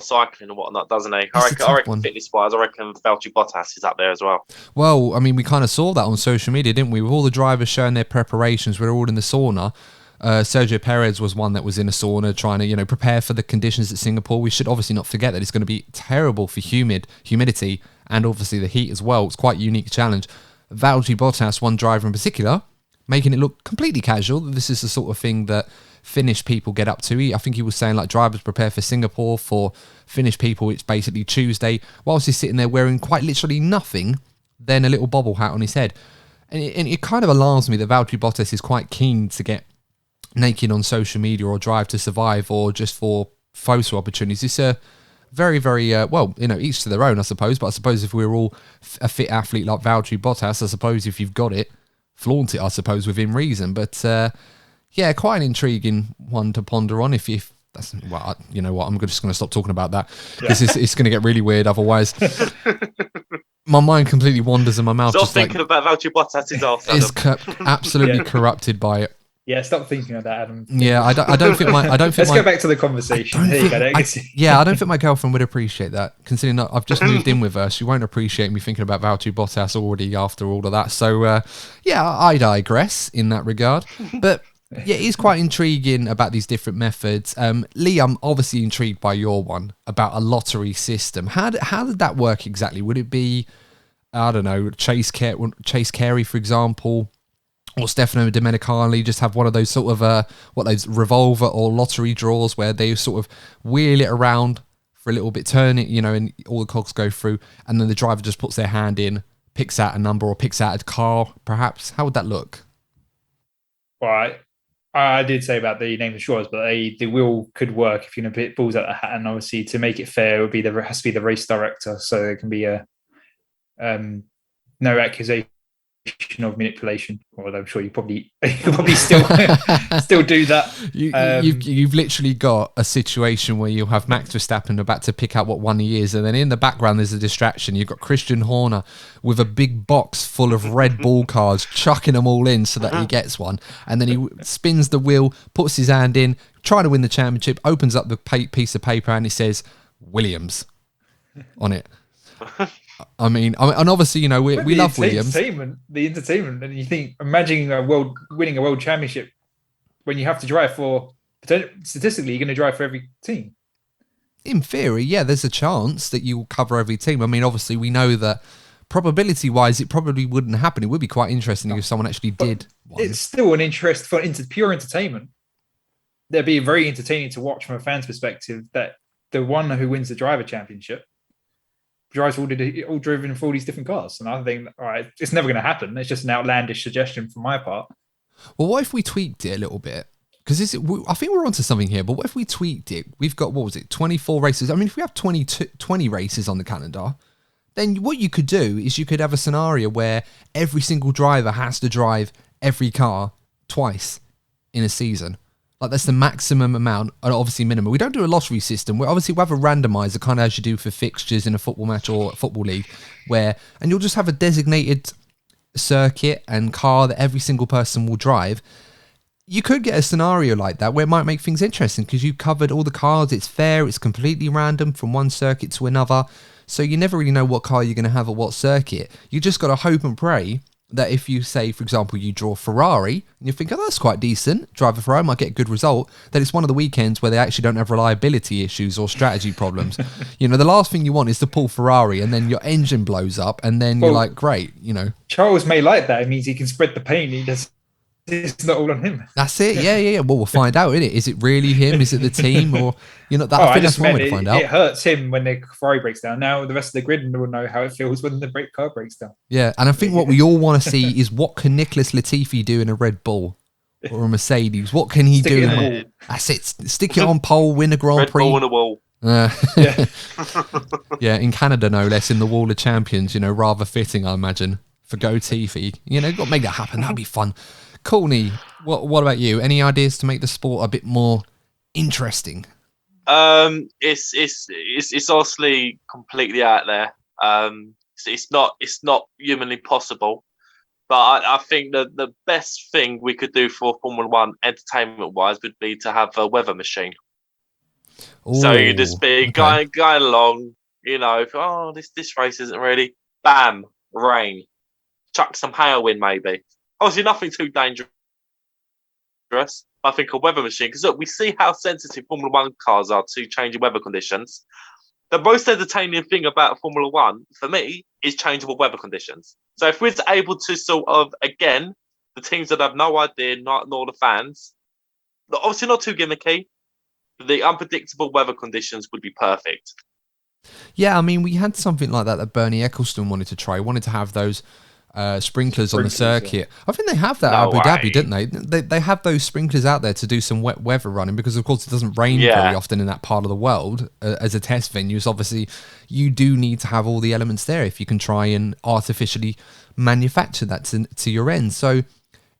cycling and whatnot, doesn't he? I reckon fitness-wise, I reckon Valtteri Bottas is up there as well. Well, I mean, we kind of saw that on social media, didn't we? With all the drivers showing their preparations, we're all in the sauna. Sergio Perez was one that was in a sauna trying to, prepare for the conditions at Singapore. We should obviously not forget that it's going to be terrible for humidity and obviously the heat as well. It's quite a unique challenge. Valtteri Bottas, one driver in particular, making it look completely casual. This is the sort of thing that Finnish people get up to. I think he was saying like drivers prepare for Singapore. For Finnish people, it's basically Tuesday. Whilst he's sitting there wearing quite literally nothing, then a little bobble hat on his head. And it kind of alarms me that Valtteri Bottas is quite keen to get naked on social media or drive to survive or just for photo opportunities. It's a very, very, each to their own, I suppose. But I suppose if we were all a fit athlete like Valtteri Bottas, I suppose if you've got it, flaunt it, I suppose, within reason. But quite an intriguing one to ponder on. If that's, well, you know what, I'm just going to stop talking about that because it's going to get really weird otherwise. My mind completely wanders and my mouth Stop just thinking about Valtteri Bottas' arse. Is absolutely corrupted by it. Yeah, stop thinking of that, Adam. Yeah, I don't think Let's go back to the conversation. I don't think my girlfriend would appreciate that, considering that I've just moved in with her. She won't appreciate me thinking about Valtteri Bottas already after all of that. So, I digress in that regard. But yeah, it's quite intriguing about these different methods. Lee, I'm obviously intrigued by your one about a lottery system. How did that work exactly? Would it be, I don't know, Chase Carey, for example, or Stefano Domenicali just have one of those sort of those revolver or lottery draws where they sort of wheel it around for a little bit, turn it, and all the cogs go through, and then the driver just puts their hand in, picks out a number or picks out a car, perhaps. How would that look? Well, I did say about the name of the shores, but the wheel could work if put balls out of the hat, and obviously to make it fair, it has to be the race director, so there can be a no accusation of manipulation, although I'm sure you probably still do that. You've literally got a situation where you have Max Verstappen about to pick out what one he is, and then in the background there's a distraction. You've got Christian Horner with a big box full of Red Bull cards, chucking them all in so that he gets one, and then he spins the wheel, puts his hand in, trying to win the championship, opens up the piece of paper and it says Williams on it. I mean, and obviously, we love Williams. The entertainment, and you think, imagining winning a world championship when you have to drive for, statistically, you're going to drive for every team. In theory, yeah, there's a chance that you will cover every team. I mean, obviously, we know that probability-wise, it probably wouldn't happen. It would be quite interesting if someone actually did one. It's still an interest for pure entertainment. That'd be very entertaining to watch from a fan's perspective, that the one who wins the driver championship drives all driven for all these different cars. And I think, all right, it's never going to happen. It's just an outlandish suggestion from my part. Well, what if we tweaked it a little bit? Because I think we're onto something here, but what if we tweaked it? We've got, 24 races? I mean, if we have 20 races on the calendar, then what you could do is you could have a scenario where every single driver has to drive every car twice in a season. Like, that's the maximum amount, and obviously minimum. We don't do a lottery system. We have a randomizer, kind of as you do for fixtures in a football match or a football league, and you'll just have a designated circuit and car that every single person will drive. You could get a scenario like that where it might make things interesting because you've covered all the cars. It's fair. It's completely random from one circuit to another. So you never really know what car you're going to have at what circuit. You just got to hope and pray that if you say, for example, you draw Ferrari and you think, oh, that's quite decent, drive a Ferrari, might get a good result, that it's one of the weekends where they actually don't have reliability issues or strategy problems. The last thing you want is to pull Ferrari and then your engine blows up and then you're like, great, Charles may like that. It means he can spread the pain. it's not all on him. That's it. Yeah. Well, we'll find out, innit? Is it really him? Is it the team? Or that? Oh, I I think just that's one meant way to find out. it hurts him when the Ferrari breaks down. Now the rest of the grid will know how it feels when the car breaks down. Yeah, and I think what we all want to see is what can Nicholas Latifi do in a Red Bull or a Mercedes? What can he do? That's it. Stick it on pole, win a Grand Prix. Red Bull on a wall. Yeah, in Canada, no less, in the Wall of Champions, rather fitting, I imagine, for Go Tiffy. Got to make that happen. That'd be fun. Courtney, what about you? Any ideas to make the sport a bit more interesting? It's honestly completely out there. It's not humanly possible. But I think that the best thing we could do for Formula One entertainment-wise would be to have a weather machine. Ooh, so you just be going along, this race isn't ready. Bam, rain. Chuck some hail in, maybe. Obviously, nothing too dangerous. I think a weather machine, because look, we see how sensitive Formula One cars are to changing weather conditions. The most entertaining thing about Formula One, for me, is changeable weather conditions. So if we're able to sort of, again, the teams that have no idea, nor the fans, obviously not too gimmicky, the unpredictable weather conditions would be perfect. Yeah, I mean, we had something like that Bernie Ecclestone wanted to try. He wanted to have those sprinklers on the circuit. Yeah. I think they have that at Abu Dhabi, didn't they? They have those sprinklers out there to do some wet weather running because, of course, it doesn't rain very often in that part of the world as a test venue. So obviously, you do need to have all the elements there if you can try and artificially manufacture that to your end. So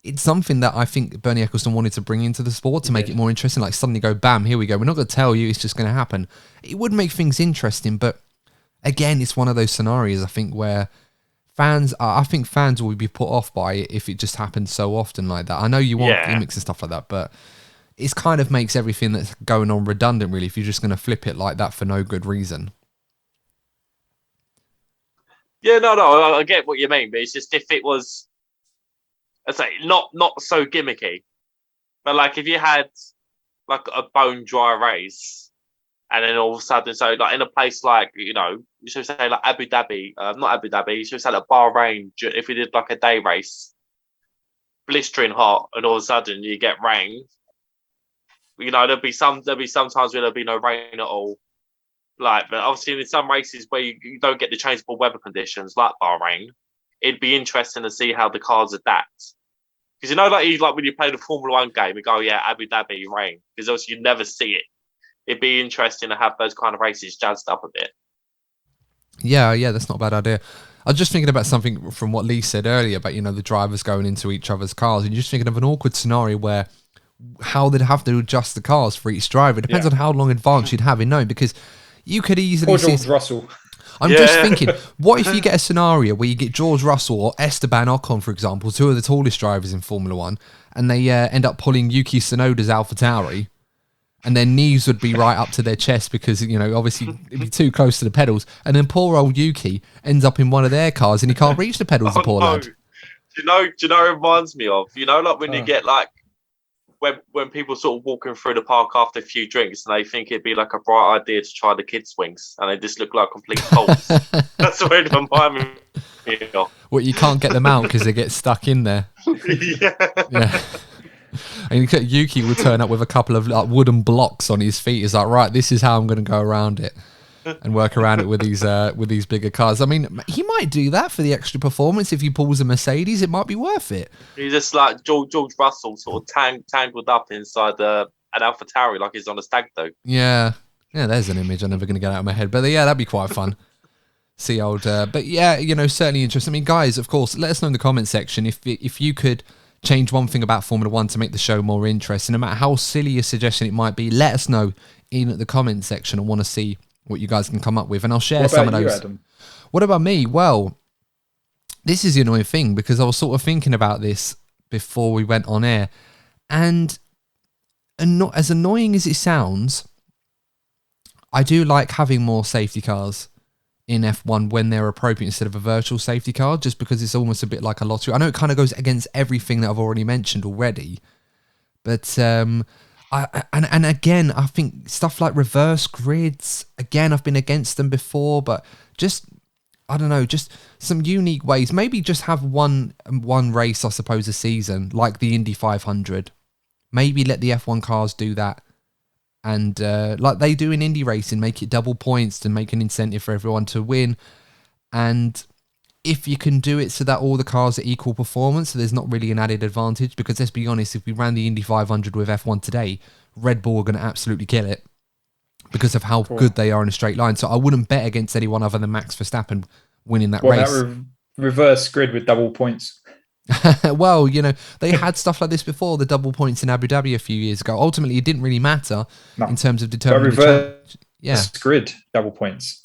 it's something that I think Bernie Ecclestone wanted to bring into the sport to make it more interesting. Like suddenly go, bam, here we go. We're not going to tell you. It's just going to happen. It would make things interesting. But again, it's one of those scenarios, I think, where I think fans will be put off by it if it just happens so often like that. I know you want gimmicks and stuff like that, but it kind of makes everything that's going on redundant, really, if you're just going to flip it like that for no good reason. Yeah, no, I get what you mean, but it's just if it was, I'd say, not so gimmicky, but like if you had like a bone dry race, and then all of a sudden, so like in a place like, you should say like Abu Dhabi, not Abu Dhabi, you should say like Bahrain, if we did like a day race, blistering hot, and all of a sudden you get rain, there'll be some times where there'll be no rain at all. Like, but obviously in some races where you don't get the changeable weather conditions, like Bahrain, it'd be interesting to see how the cars adapt. Because like when you play the Formula One game, you go, Abu Dhabi, rain. Because obviously you never see it. It'd be interesting to have those kind of races jazzed up a bit. Yeah, that's not a bad idea. I was just thinking about something from what Lee said earlier about, the drivers going into each other's cars. And you're just thinking of an awkward scenario where how they'd have to adjust the cars for each driver. It depends on how long advance you'd have in knowing, because you could easily or George Russell. I'm just thinking, what if you get a scenario where you get George Russell or Esteban Ocon, for example, two of the tallest drivers in Formula One, and they end up pulling Yuki Tsunoda's AlphaTauri, and their knees would be right up to their chest because, obviously it'd be too close to the pedals. And then poor old Yuki ends up in one of their cars and he can't reach the pedals, the poor lad. Do you know what it reminds me of? Like when you get like, when people sort of walking through the park after a few drinks and they think it'd be like a bright idea to try the kids' swings and they just look like complete colts. That's what it reminds me of. Well, you can't get them out because they get stuck in there. Yeah. And Yuki would turn up with a couple of like wooden blocks on his feet. He's like, right, this is how I'm going to go around it and work around it with these bigger cars. I mean, he might do that for the extra performance. If he pulls a Mercedes, it might be worth it. He's just like George Russell, sort of tangled up inside an AlphaTauri like he's on a stag do. Yeah, there's an image I'm never going to get out of my head. But yeah, that'd be quite fun. See old, but yeah, certainly interesting. I mean, guys, of course, let us know in the comment section if you could change one thing about Formula One to make the show more interesting. No matter how silly a suggestion it might be, let us know in the comment section. I want to see what you guys can come up with, and I'll share some of those. Adam? What about me? Well, this is the annoying thing because I was sort of thinking about this before we went on air, and as annoying as it sounds, I do like having more safety cars in F1 when they're appropriate instead of a virtual safety car, just because it's almost a bit like a lottery. I know it kind of goes against everything that I've already mentioned already, but again, I think stuff like reverse grids, again, I've been against them before, but just I don't know, just some unique ways. Maybe just have one race, I suppose, a season, like the Indy 500. Maybe let the F1 cars do that. And like they do in Indy racing, make it double points to make an incentive for everyone to win. And if you can do it so that all the cars are equal performance, so there's not really an added advantage, because let's be honest, if we ran the Indy 500 with F1 today, Red Bull are going to absolutely kill it because of how good they are in a straight line. So I wouldn't bet against anyone other than Max Verstappen winning that race. That reverse grid with double points. Well, you know, they had stuff like this before, the double points in Abu Dhabi a few years ago. Ultimately, it didn't really matter in terms of determining reverse grid double points.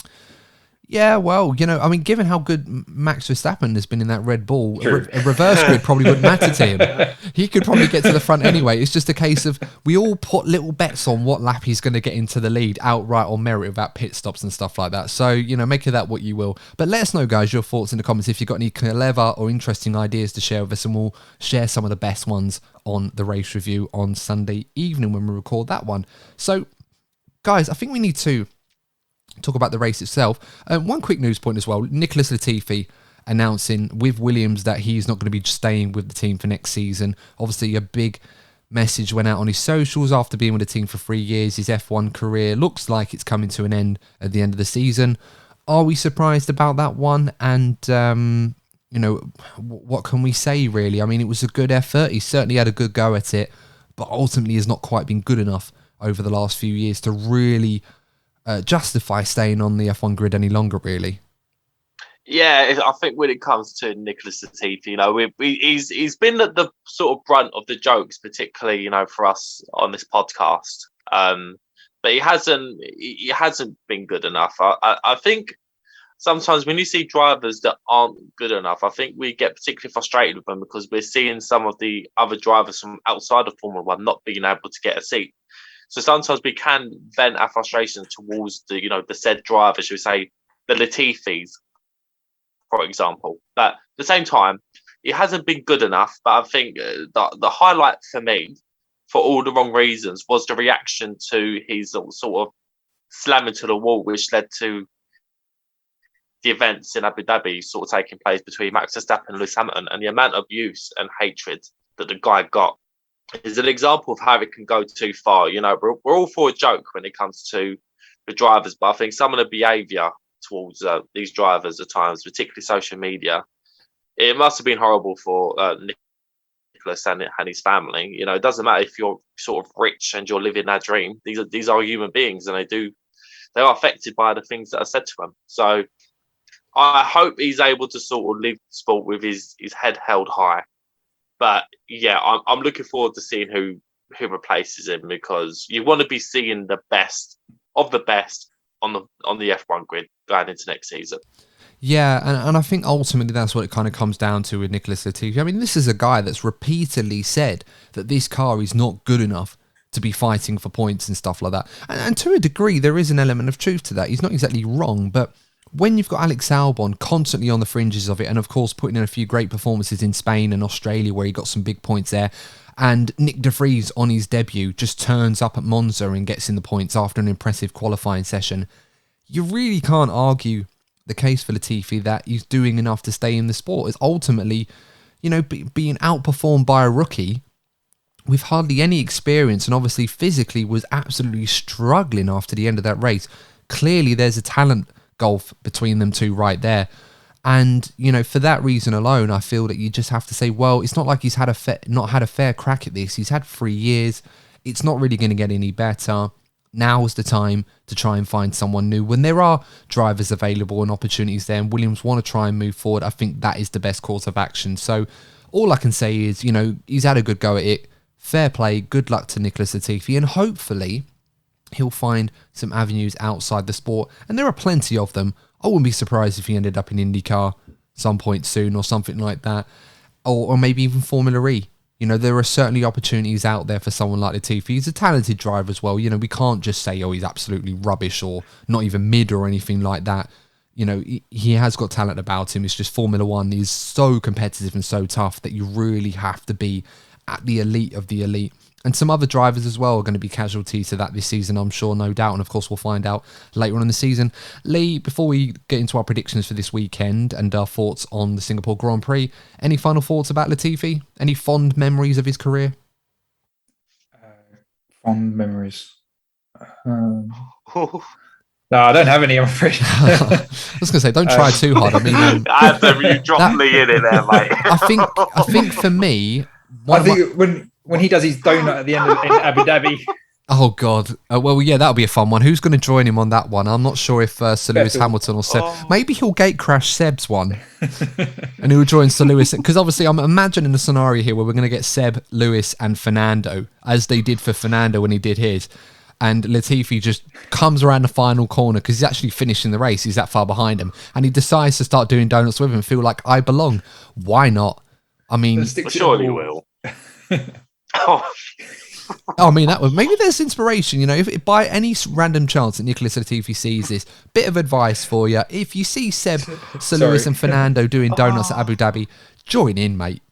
Yeah, well, you know, I mean, given how good Max Verstappen has been in that Red Bull, a reverse grid probably wouldn't matter to him. He could probably get to the front anyway. It's just a case of we all put little bets on what lap he's going to get into the lead outright on merit without pit stops and stuff like that. So, you know, make of that what you will. But let us know, guys, your thoughts in the comments if you've got any clever or interesting ideas to share with us, and we'll share some of the best ones on the race review on Sunday evening when we record that one. So, guys, I think we need to talk about the race itself. One quick news point as well. Nicholas Latifi announcing with Williams that he's not going to be staying with the team for next season. Obviously, a big message went out on his socials after being with the team for 3 years. His F1 career looks like it's coming to an end at the end of the season. Are we surprised about that one? And, you know, what can we say, really? I mean, it was a good effort. He certainly had a good go at it, but ultimately has not quite been good enough over the last few years to really justify staying on the F1 grid any longer, really. Yeah, I think when it comes to Nicholas Latifi, you know, he's been at the sort of brunt of the jokes, particularly, you know, for us on this podcast. But he hasn't been good enough. I think sometimes when you see drivers that aren't good enough, I think we get particularly frustrated with them because we're seeing some of the other drivers from outside of Formula One not being able to get a seat. So sometimes we can vent our frustrations towards the, you know, the said drivers, should we say, the Latifis, for example. But at the same time, it hasn't been good enough. But I think the highlight for me, for all the wrong reasons, was the reaction to his sort of slamming to the wall, which led to the events in Abu Dhabi sort of taking place between Max Verstappen and Lewis Hamilton, and the amount of abuse and hatred that the guy got is an example of how it can go too far. You know, we're all for a joke when it comes to the drivers, but I think some of the behaviour towards these drivers at times, particularly social media, it must have been horrible for Nicholas and his family. You know, it doesn't matter if you're sort of rich and you're living that dream. These are human beings, and they are affected by the things that are said to them. So I hope he's able to sort of live sport with his head held high. But yeah, I'm looking forward to seeing who replaces him, because you want to be seeing the best of the best on the F1 grid going into next season. Yeah, and I think ultimately that's what it kind of comes down to with Nicholas Latifi. I mean, this is a guy that's repeatedly said that this car is not good enough to be fighting for points and stuff like that. And to a degree, there is an element of truth to that. He's not exactly wrong, but when you've got Alex Albon constantly on the fringes of it, and of course putting in a few great performances in Spain and Australia where he got some big points there, and Nick De Vries on his debut just turns up at Monza and gets in the points after an impressive qualifying session, you really can't argue the case for Latifi that he's doing enough to stay in the sport. It's ultimately, you know, being outperformed by a rookie with hardly any experience, and obviously physically was absolutely struggling after the end of that race. Clearly there's a talent gulf between them two right there. And, you know, for that reason alone, I feel that you just have to say, well, it's not like he's not had a fair crack at this. He's had 3 years. It's not really going to get any better. Now's the time to try and find someone new. When there are drivers available and opportunities there, and Williams want to try and move forward, I think that is the best course of action. So all I can say is, you know, he's had a good go at it. Fair play. Good luck to Nicholas Latifi. And hopefully he'll find some avenues outside the sport. And there are plenty of them. I wouldn't be surprised if he ended up in IndyCar some point soon or something like that. Or maybe even Formula E. You know, there are certainly opportunities out there for someone like Latifi. He's a talented driver as well. You know, we can't just say, oh, he's absolutely rubbish or not even mid or anything like that. You know, he has got talent about him. It's just Formula One is so competitive and so tough that you really have to be at the elite of the elite. And some other drivers as well are going to be casualties to that this season, I'm sure, no doubt. And of course, we'll find out later on in the season. Lee, before we get into our predictions for this weekend and our thoughts on the Singapore Grand Prix, any final thoughts about Latifi? Any fond memories of his career? Fond memories. No, I don't have any, I'm afraid. I was going to say, don't try too hard. I mean, Adam, you dropped Lee in there, mate. I think for me, when he does his donut at the end in Abu Dhabi. Oh God! Well, yeah, that'll be a fun one. Who's going to join him on that one? I'm not sure if Sir Lewis Hamilton or Seb. Maybe he'll gate crash Seb's one, and he'll join Sir Lewis. Because obviously, I'm imagining a scenario here where we're going to get Seb, Lewis, and Fernando, as they did for Fernando when he did his. And Latifi just comes around the final corner because he's actually finishing the race. He's that far behind him, and he decides to start doing donuts with him and feel like I belong. Why not? I mean, surely you will. I mean, that would maybe there's inspiration. You know, if by any random chance that Nicholas Latifi sees this, bit of advice for you: if you see Seb, Sir Lewis, and Fernando doing donuts at Abu Dhabi, join in, mate.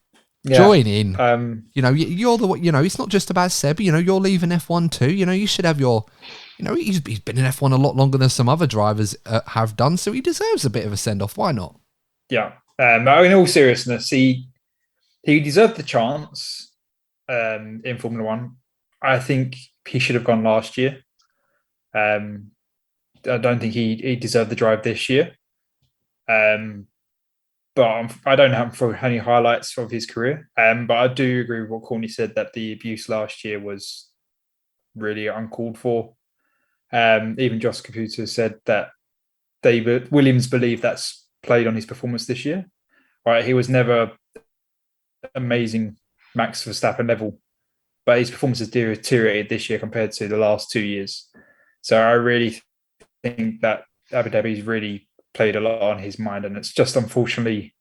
Yeah. Join in. You know, you're the. You know, it's not just about Seb. You know, you're leaving F1 too. You know, you should have your. You know, he's been in F1 a lot longer than some other drivers have done, so he deserves a bit of a send off. Why not? Yeah. In all seriousness, he deserved the chance in Formula One. I think he should have gone last year. I don't think he deserved the drive this year. But I don't have any highlights of his career. But I do agree with what Courtney said, that the abuse last year was really uncalled for. Even Josh Caputo said that Williams believed that's played on his performance this year. Right, he was never amazing Max Verstappen level, but his performance has deteriorated this year compared to the last 2 years. So I really think that Abu Dhabi's really played a lot on his mind, and it's just unfortunately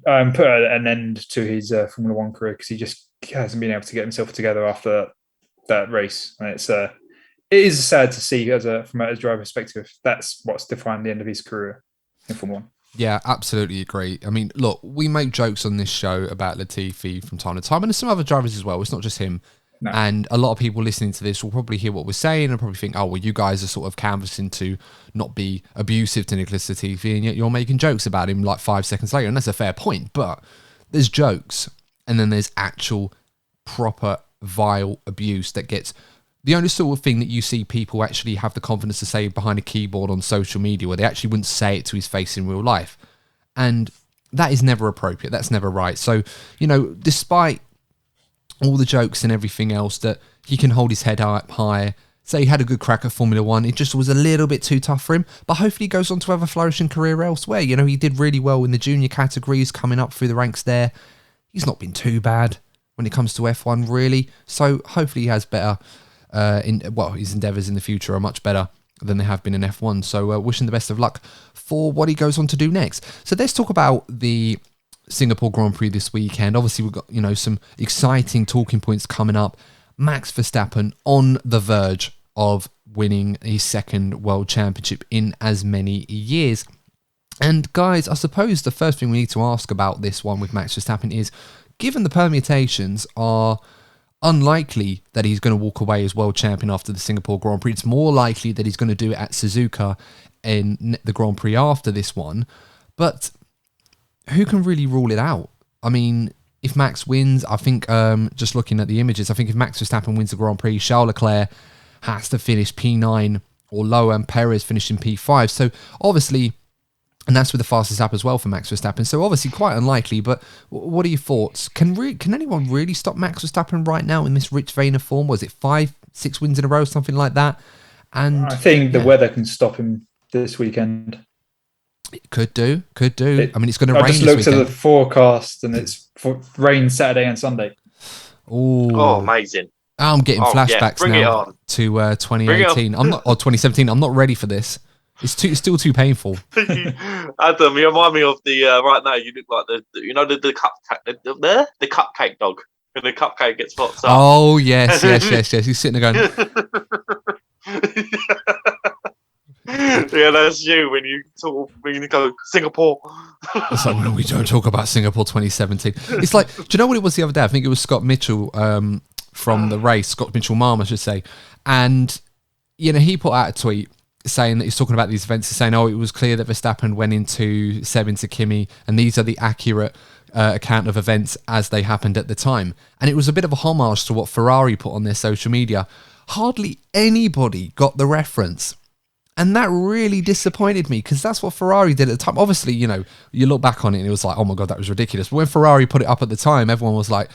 put an end to his Formula One career because he just hasn't been able to get himself together after that race. And it is sad to see from a driver perspective. That's what's defined the end of his career in Formula One. Yeah, absolutely agree. I mean, look, we make jokes on this show about Latifi from time to time, and there's some other drivers as well. It's not just him. No. And a lot of people listening to this will probably hear what we're saying and probably think, oh, well, you guys are sort of canvassing to not be abusive to Nicholas Latifi, and yet you're making jokes about him like 5 seconds later. And that's a fair point. But there's jokes, and then there's actual proper vile abuse that gets... The only sort of thing that you see people actually have the confidence to say behind a keyboard on social media, where they actually wouldn't say it to his face in real life. And that is never appropriate. That's never right. So, you know, despite all the jokes and everything else, that he can hold his head up high, say he had a good crack at Formula One, it just was a little bit too tough for him. But hopefully he goes on to have a flourishing career elsewhere. You know, he did really well in the junior categories, coming up through the ranks there. He's not been too bad when it comes to F1, really. So hopefully he has better... his endeavours in the future are much better than they have been in F1. So wishing the best of luck for what he goes on to do next. So let's talk about the Singapore Grand Prix this weekend. Obviously, we've got, you know, some exciting talking points coming up. Max Verstappen on the verge of winning his second World Championship in as many years. And guys, I suppose the first thing we need to ask about this one with Max Verstappen is, given the permutations are unlikely that he's going to walk away as world champion after the Singapore Grand Prix, it's more likely that he's going to do it at Suzuka in the Grand Prix after this one. But who can really rule it out? I mean, if Max wins, I think, just looking at the images, I think if Max Verstappen wins the Grand Prix, Charles Leclerc has to finish P9 or lower, and Perez finishing P5. So obviously, and that's with the fastest lap as well for Max Verstappen. So obviously quite unlikely, but what are your thoughts? Can anyone really stop Max Verstappen right now in this rich vein of form? Was it 5-6 wins in a row, something like that? And I think the weather can stop him this weekend. It could do. I mean, it's going to rain this weekend. I just looked at the forecast, and it's rain Saturday and Sunday. Oh, amazing. I'm getting flashbacks now to 2018. I'm not, or 2017. I'm not ready for this. It's still too painful. Adam, you remind me of the right now. You look like the cupcake dog when the cupcake gets boxed up. Oh yes. He's sitting there going. Yeah, that's you when you go Singapore. It's like, when we don't talk about Singapore 2017. It's like, do you know what it was the other day? I think it was Scott Mitchell from the race, Scott Mitchell-Malm, I should say. And, he put out a tweet saying that he's talking about these events, saying, it was clear that Verstappen went into Seb into Kimi, and these are the accurate account of events as they happened at the time. And it was a bit of a homage to what Ferrari put on their social media. Hardly anybody got the reference. And that really disappointed me, because that's what Ferrari did at the time. Obviously, you look back on it and it was like, oh my God, that was ridiculous. But when Ferrari put it up at the time, everyone was like,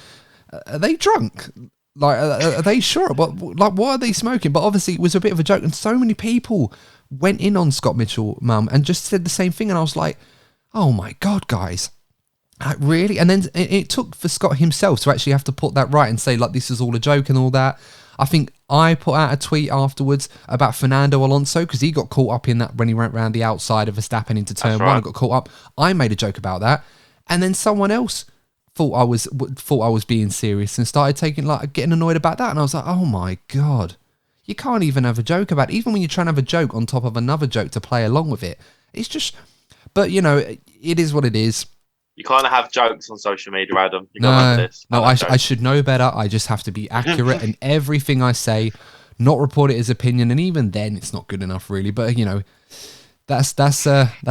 are they drunk? Like, are they sure? What are they smoking? But obviously it was a bit of a joke. And so many people went in on Scott Mitchell-Malm and just said the same thing. And I was like, oh my God, guys. Really? And then it took for Scott himself to actually have to put that right and say, like, this is all a joke and all that. I think I put out a tweet afterwards about Fernando Alonso, because he got caught up in that when he went around the outside of Verstappen into turn one and got caught up. I made a joke about that. And then someone else thought I was being serious and started getting annoyed about that. And I was like, oh my God, you can't even have a joke about it. Even when you're trying to have a joke on top of another joke to play along with it. It's just, but it is what it is. You can't have jokes on social media, Adam. I should know better. I just have to be accurate in everything I say, not report it as opinion. And even then, it's not good enough, really. But that's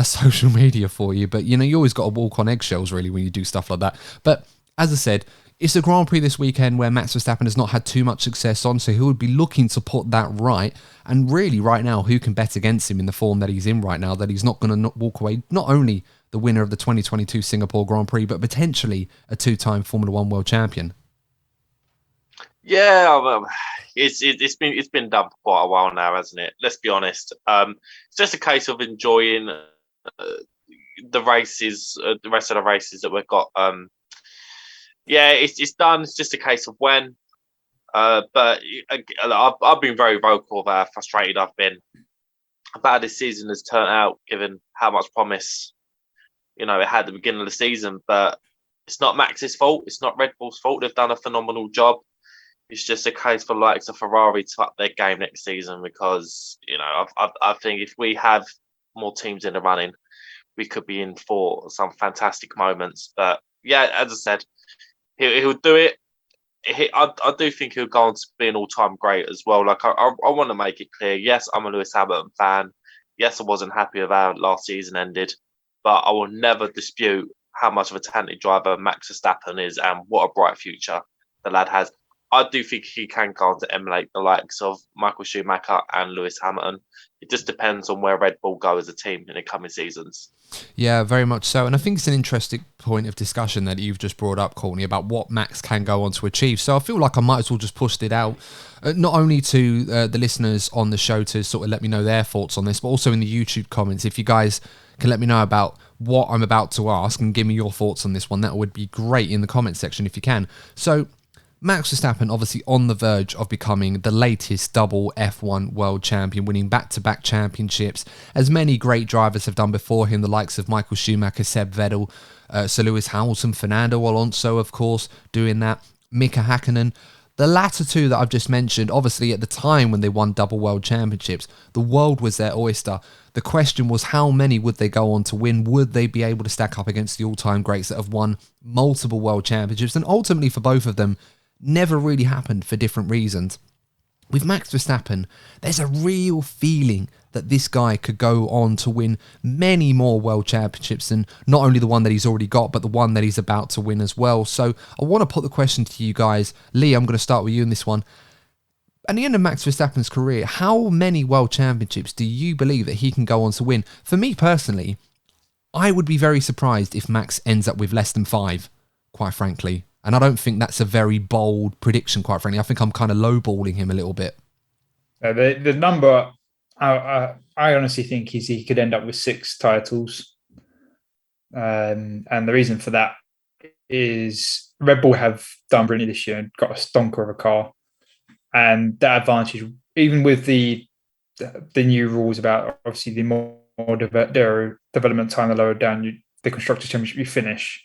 social media for you. But you always got to walk on eggshells, really, when you do stuff like that. But as I said, it's a Grand Prix this weekend where Max Verstappen has not had too much success on, so he would be looking to put that right. And really, right now, who can bet against him in the form that he's in right now, that he's not going to walk away, not only the winner of the 2022 Singapore Grand Prix, but potentially a two-time Formula One world champion? Yeah, it's been done for quite a while now, hasn't it? Let's be honest. It's just a case of enjoying the races, the rest of the races that we've got. It's done. It's just a case of when. But I've been very vocal about how frustrated I've been about how this season has turned out, given how much promise it had at the beginning of the season. But it's not Max's fault. It's not Red Bull's fault. They've done a phenomenal job. It's just a case for likes of Ferrari to up their game next season, because I think if we have more teams in the running, we could be in for some fantastic moments. But yeah, as I said, he'll do it. I do think he'll go on to be an all-time great as well. Like, I want to make it clear, yes, I'm a Lewis Hamilton fan. Yes, I wasn't happy with how last season ended, but I will never dispute how much of a talented driver Max Verstappen is and what a bright future the lad has. I do think he can go on to emulate the likes of Michael Schumacher and Lewis Hamilton. It just depends on where Red Bull go as a team in the coming seasons. Yeah, very much so. And I think it's an interesting point of discussion that you've just brought up, Courtney, about what Max can go on to achieve. So I feel like I might as well just push it out, not only to the listeners on the show to sort of let me know their thoughts on this, but also in the YouTube comments. If you guys can let me know about what I'm about to ask and give me your thoughts on this one, that would be great in the comment section if you can. So Max Verstappen obviously on the verge of becoming the latest double F1 world champion, winning back-to-back championships, as many great drivers have done before him, the likes of Michael Schumacher, Seb Vettel, Sir Lewis Hamilton, Fernando Alonso, of course, doing that, Mika Hakkinen. The latter two that I've just mentioned, obviously at the time when they won double world championships, the world was their oyster. The question was, how many would they go on to win? Would they be able to stack up against the all-time greats that have won multiple world championships? And ultimately for both of them, never really happened for different reasons. With Max Verstappen, there's a real feeling that this guy could go on to win many more world championships, and not only the one that he's already got, but the one that he's about to win as well. So I want to put the question to you guys. Lee, I'm going to start with you in this one. At the end of Max Verstappen's career, how many world championships do you believe that he can go on to win? For me personally, I would be very surprised if Max ends up with less than 5, quite frankly. And I don't think that's a very bold prediction, quite frankly. I think I'm kind of lowballing him a little bit. The number, I honestly think he could end up with 6 titles. And the reason for that is Red Bull have done brilliantly this year and got a stonker of a car. And that advantage, even with the new rules about obviously the more development time, the lower down the Constructors' Championship you finish,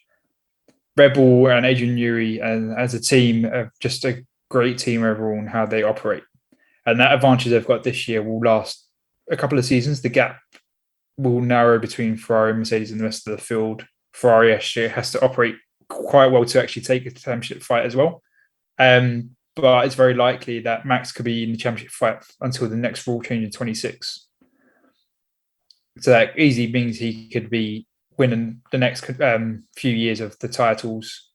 Red Bull and Adrian Newey and as a team are just a great team overall in how they operate. And that advantage they've got this year will last a couple of seasons. The gap will narrow between Ferrari and Mercedes and the rest of the field. Ferrari actually has to operate quite well to actually take a championship fight as well. but it's very likely that Max could be in the championship fight until the next rule change in 26. So that easily means he could be winning the next few years of the titles,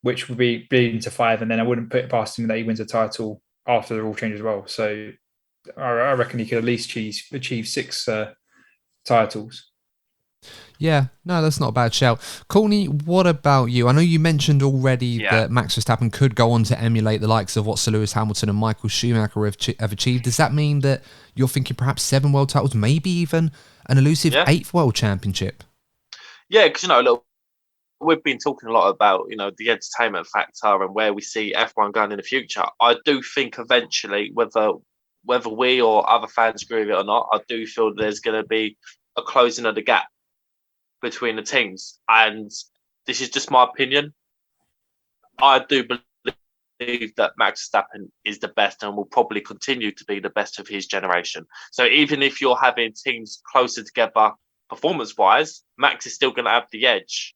which would be leading to 5. And then I wouldn't put it past him that he wins a title after the rule change as well. So I reckon he could at least achieve 6 titles. Yeah, no, that's not a bad shout. Courtney, what about you? I know you mentioned already that Max Verstappen could go on to emulate the likes of what Sir Lewis Hamilton and Michael Schumacher have achieved. Does that mean that you're thinking perhaps 7 world titles, maybe even an elusive 8th world championship? Yeah, because, look, we've been talking a lot about, the entertainment factor and where we see F1 going in the future. I do think eventually, whether we or other fans agree with it or not, I do feel there's going to be a closing of the gap between the teams. And this is just my opinion. I do believe that Max Verstappen is the best and will probably continue to be the best of his generation. So even if you're having teams closer together performance-wise, Max is still going to have the edge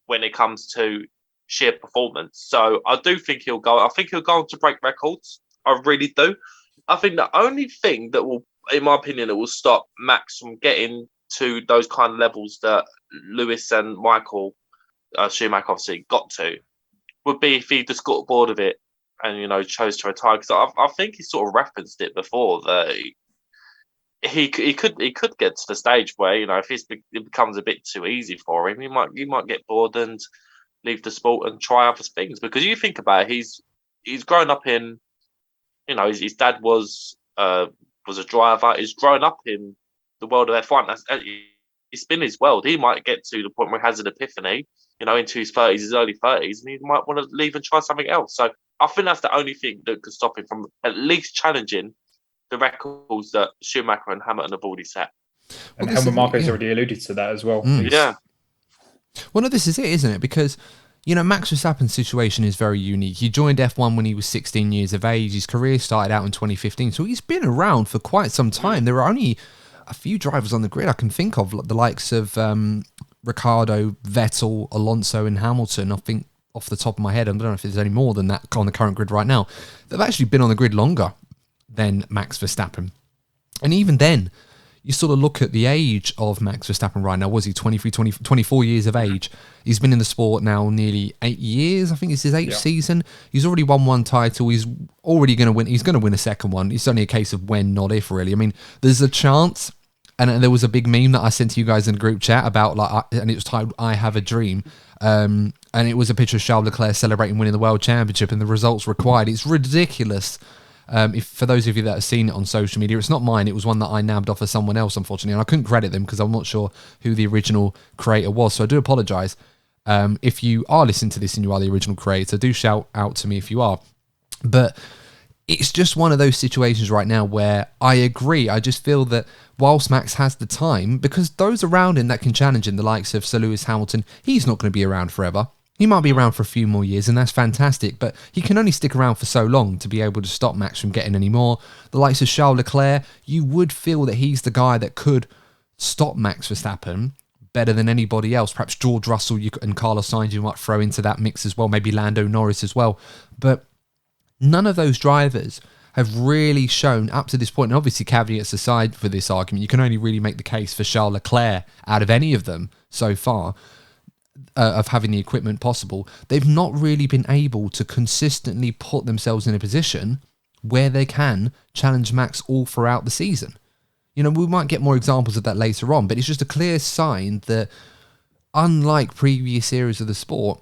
when it comes to sheer performance. So I do think he'll go. I think he'll go on to break records. I really do. I think the only thing that will, in my opinion, that will stop Max from getting to those kind of levels that Lewis and Michael Schumacher obviously got to would be if he just got bored of it and chose to retire. Because I think he sort of referenced it before that he could get to the stage where if it becomes a bit too easy for him, he might get bored and leave the sport and try other things. Because you think about it, he's grown up in his dad was a driver. He's grown up in the world of F1. It's been his world. He might get to the point where he has an epiphany, into his 30s, his early 30s, and he might want to leave and try something else. So I think that's the only thing that could stop him from at least challenging the records that Schumacher and Hamilton have already set. And Helmut Marko's already alluded to that as well. Yeah. Well, no, this is it, isn't it? Because Max Verstappen's situation is very unique. He joined F1 when he was 16 years of age. His career started out in 2015, so he's been around for quite some time. There are only a few drivers on the grid I can think of, like the likes of Ricciardo, Vettel, Alonso, and Hamilton. I think off the top of my head, I don't know if there's any more than that on the current grid right now. They've actually been on the grid longer than Max Verstappen. And even then, you sort of look at the age of Max Verstappen right now. Was he 24 years of age? He's been in the sport now nearly 8 years. I think it's his 8th season. He's already won 1 title. He's already going to win. He's going to win a second one. It's only a case of when, not if, really. I mean, there's a chance. And there was a big meme that I sent to you guys in the group chat about, and it was titled, "I Have a Dream." And it was a picture of Charles Leclerc celebrating winning the World Championship and the results required. It's ridiculous. If for those of you that have seen it on social media, it's not mine. It was one that I nabbed off of someone else, unfortunately, and I couldn't credit them because I'm not sure who the original creator was. So I do apologise. If you are listening to this and you are the original creator, do shout out to me if you are. But it's just one of those situations right now where I agree. I just feel that whilst Max has the time, because those around him that can challenge him, the likes of Sir Lewis Hamilton, he's not going to be around forever. He might be around for a few more years, and that's fantastic, but he can only stick around for so long to be able to stop Max from getting any more. The likes of Charles Leclerc, you would feel that he's the guy that could stop Max Verstappen better than anybody else. Perhaps George Russell and Carlos Sainz you might throw into that mix as well, maybe Lando Norris as well. But none of those drivers have really shown up to this point, and obviously caveats aside for this argument, you can only really make the case for Charles Leclerc out of any of them so far, of having the equipment possible. They've not really been able to consistently put themselves in a position where they can challenge Max all throughout the season. We might get more examples of that later on, but it's just a clear sign that unlike previous eras of the sport,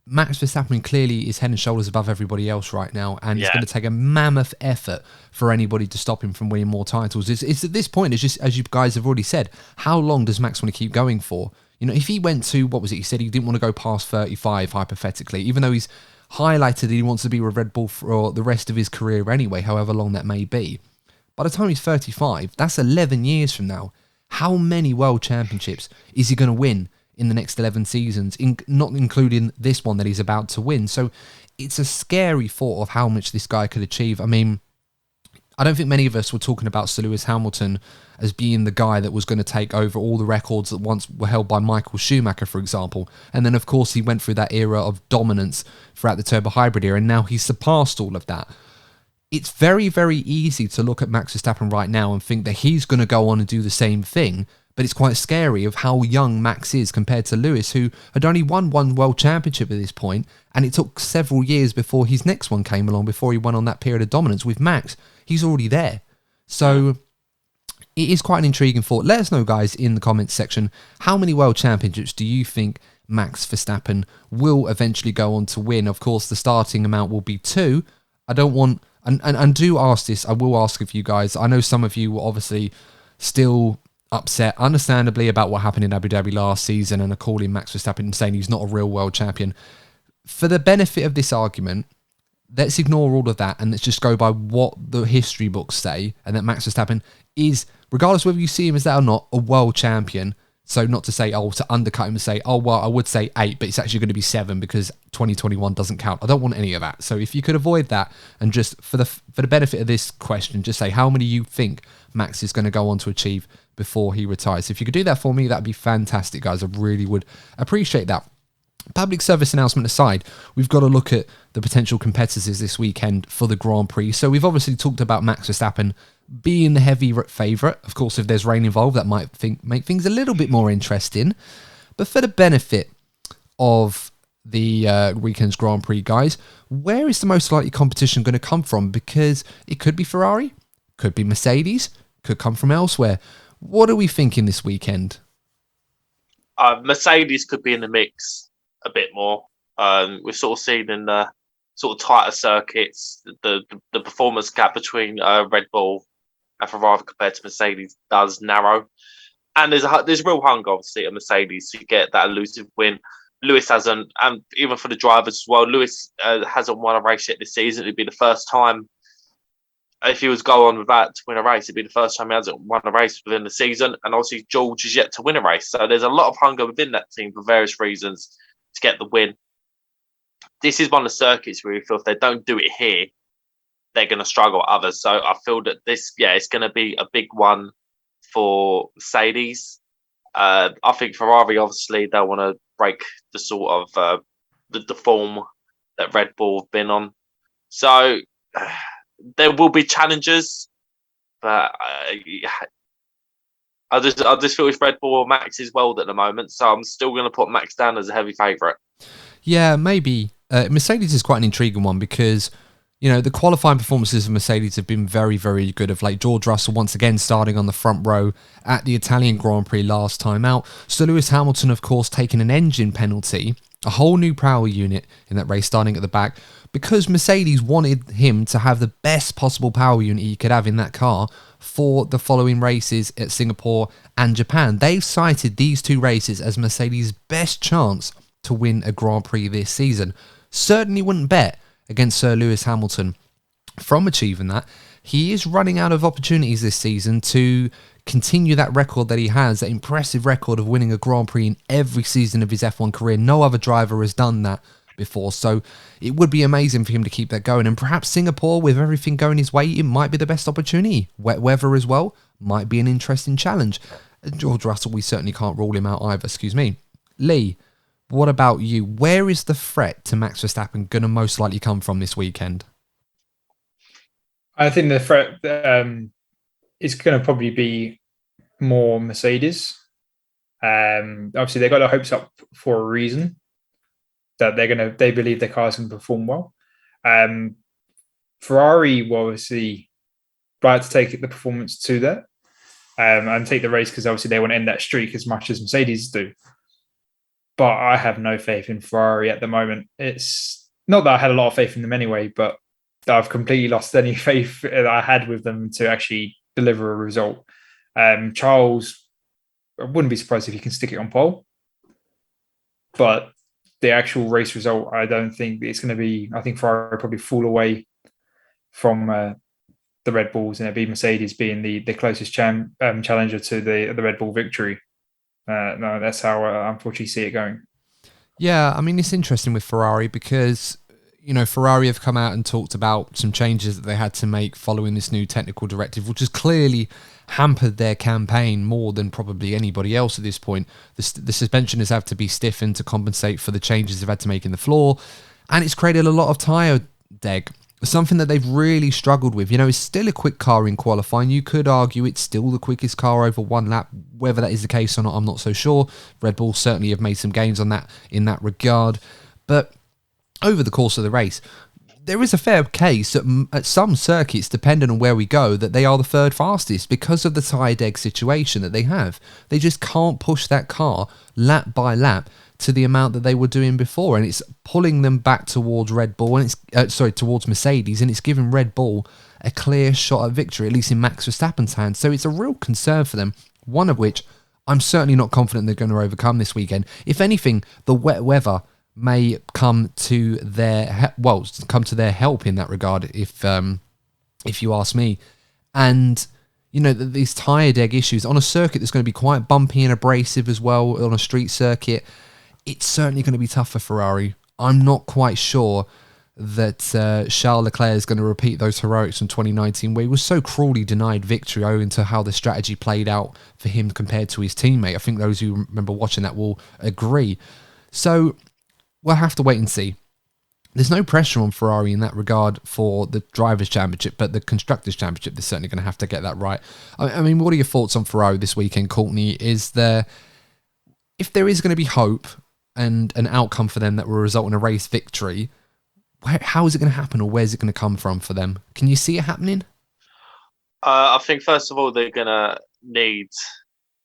Max Verstappen clearly is head and shoulders above everybody else right now, and it's going to take a mammoth effort for anybody to stop him from winning more titles. It's at this point, it's just, as you guys have already said, how long does Max want to keep going for? If he went to, what was it, he said he didn't want to go past 35, hypothetically, even though he's highlighted that he wants to be with Red Bull for the rest of his career anyway, however long that may be. By the time he's 35, that's 11 years from now. How many world championships is he going to win in the next 11 seasons, not including this one that he's about to win? So it's a scary thought of how much this guy could achieve. I mean, I don't think many of us were talking about Sir Lewis Hamilton as being the guy that was going to take over all the records that once were held by Michael Schumacher, for example. And then, of course, he went through that era of dominance throughout the turbo hybrid era, and now he's surpassed all of that. It's very, very easy to look at Max Verstappen right now and think that he's going to go on and do the same thing, but it's quite scary of how young Max is compared to Lewis, who had only won one world championship at this point, and it took several years before his next one came along, before he went on that period of dominance. With Max, he's already there. So it is quite an intriguing thought. Let us know, guys, in the comments section, how many world championships do you think Max Verstappen will eventually go on to win? Of course, the starting amount will be 2. I don't want... And do ask this, I will ask of you guys. I know some of you were obviously still upset, understandably, about what happened in Abu Dhabi last season and are calling Max Verstappen and saying he's not a real world champion. For the benefit of this argument, let's ignore all of that and let's just go by what the history books say, and that Max Verstappen is, regardless whether you see him as that or not, a world champion. So not to say, to undercut him and say, well, I would say 8, but it's actually going to be 7 because 2021 doesn't count. I don't want any of that. So if you could avoid that and just for the benefit of this question, just say how many you think Max is going to go on to achieve before he retires. If you could do that for me, that'd be fantastic, guys. I really would appreciate that. Public service announcement aside, we've got to look at the potential competitors this weekend for the Grand Prix. So we've obviously talked about Max Verstappen being the heavy favourite. Of course, if there's rain involved, that might make things a little bit more interesting. But for the benefit of the weekend's Grand Prix, guys, where is the most likely competition going to come from? Because it could be Ferrari, could be Mercedes, could come from elsewhere. What are we thinking this weekend? Mercedes could be in the mix a bit more. We've sort of seen in the sort of tighter circuits, the performance gap between Red Bull and Ferrari compared to Mercedes does narrow. And there's real hunger, obviously, at Mercedes to get that elusive win. Lewis hasn't, and even for the drivers as well, Lewis hasn't won a race yet this season. It'd be the first time, if he was go on with that to win a race, it'd be the first time he hasn't won a race within the season. And obviously, George is yet to win a race. So there's a lot of hunger within that team for various reasons to get the win. This is one of the circuits where you feel if they don't do it here, they're going to struggle at others. So I feel that it's going to be a big one for Mercedes. I think Ferrari, obviously, they'll want to break the sort of the form that Red Bull have been on. So there will be challenges, but I just feel it's Red Bull or Max's world at the moment. So I'm still going to put Max down as a heavy favourite. Yeah, maybe. Mercedes is quite an intriguing one because, you know, the qualifying performances of Mercedes have been very, very good of late. George Russell once again starting on the front row at the Italian Grand Prix last time out. Sir Lewis Hamilton, of course, taking an engine penalty, a whole new power unit in that race starting at the back, because Mercedes wanted him to have the best possible power unit he could have in that car for the following races at Singapore and Japan. They've cited these 2 races as Mercedes' best chance to win a Grand Prix this season. Certainly wouldn't bet against Sir Lewis Hamilton from achieving that. He is running out of opportunities this season to continue that record that he has, that impressive record of winning a Grand Prix in every season of his F1 career. No other driver has done that before, so it would be amazing for him to keep that going. And perhaps Singapore, with everything going his way, it might be the best opportunity. Wet weather as well might be an interesting challenge. And George Russell, we certainly can't rule him out either. Excuse me. Lee, what about you? Where is the threat to Max Verstappen going to most likely come from this weekend? I think the threat is going to probably be more Mercedes. Obviously, they got their hopes up for a reason, that they believe their cars can perform well. Ferrari will obviously try to take the performance to that and take the race, because obviously they want to end that streak as much as Mercedes do. But I have no faith in Ferrari at the moment. It's not that I had a lot of faith in them anyway, but I've completely lost any faith that I had with them to actually deliver a result. Charles, I wouldn't be surprised if he can stick it on pole. But the actual race result, I don't think it's going to be. I think Ferrari will probably fall away from the Red Bulls, and it'll be Mercedes being the closest challenger to the Red Bull victory. No, that's how I unfortunately see it going. Yeah, I mean, it's interesting with Ferrari because, Ferrari have come out and talked about some changes that they had to make following this new technical directive, which has clearly hampered their campaign more than probably anybody else at this point. The suspension has had to be stiffened to compensate for the changes they've had to make in the floor, and it's created a lot of tyre deg, something that they've really struggled with. It's still a quick car in qualifying. You could argue it's still the quickest car over one lap. Whether that is the case or not, I'm not so sure. Red Bull certainly have made some gains on that in that regard, but over the course of the race, there is a fair case that at some circuits, depending on where we go, that they are the third fastest because of the tyre deg situation that they have. They just can't push that car lap by lap to the amount that they were doing before, and it's pulling them back towards Red Bull, and it's towards Mercedes, and it's giving Red Bull a clear shot at victory, at least in Max Verstappen's hands. So it's a real concern for them, one of which I'm certainly not confident they're going to overcome this weekend. If anything, the wet weather may come to their help in that regard, if you ask me. And these tyre deg issues on a circuit that's going to be quite bumpy and abrasive as well, on a street circuit, it's certainly going to be tough for Ferrari. I'm not quite sure that Charles Leclerc is going to repeat those heroics from 2019, where he was so cruelly denied victory owing to how the strategy played out for him compared to his teammate. I think those who remember watching that will agree. So we'll have to wait and see. There's no pressure on Ferrari in that regard for the Drivers' Championship, but the Constructors' Championship, they're certainly going to have to get that right. I mean, what are your thoughts on Ferrari this weekend, Courtney? If there is going to be hope and an outcome for them that will result in a race victory, how is it going to happen, or where's it going to come from for them? Can you see it happening? I think, first of all, they're going to need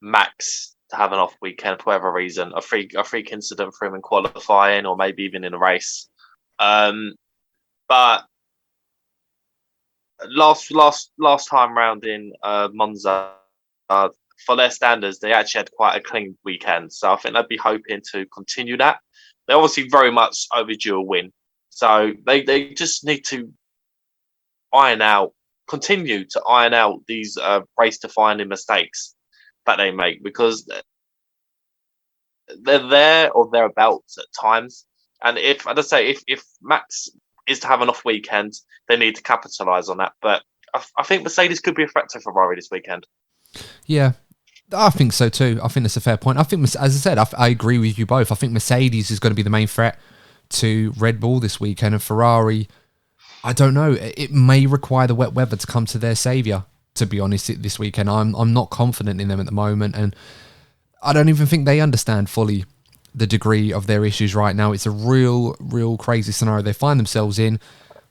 Max to have an off weekend for whatever reason, a freak incident for him in qualifying, or maybe even in a race. But last time round in Monza, for their standards, they actually had quite a clean weekend. So I think they'd be hoping to continue that. They're obviously very much overdue a win. So they just need to continue to iron out these race-defining mistakes that they make, because they're there or thereabouts at times. And if Max is to have an off weekend, they need to capitalise on that. But I think Mercedes could be a threat to Ferrari this weekend. Yeah, I think so too. I think that's a fair point. I think, as I said, I agree with you both. I think Mercedes is going to be the main threat to Red Bull this weekend, and Ferrari, I don't know. It may require the wet weather to come to their saviour, to be honest, this weekend. I'm not confident in them at the moment, and I don't even think they understand fully the degree of their issues right now. It's a real crazy scenario they find themselves in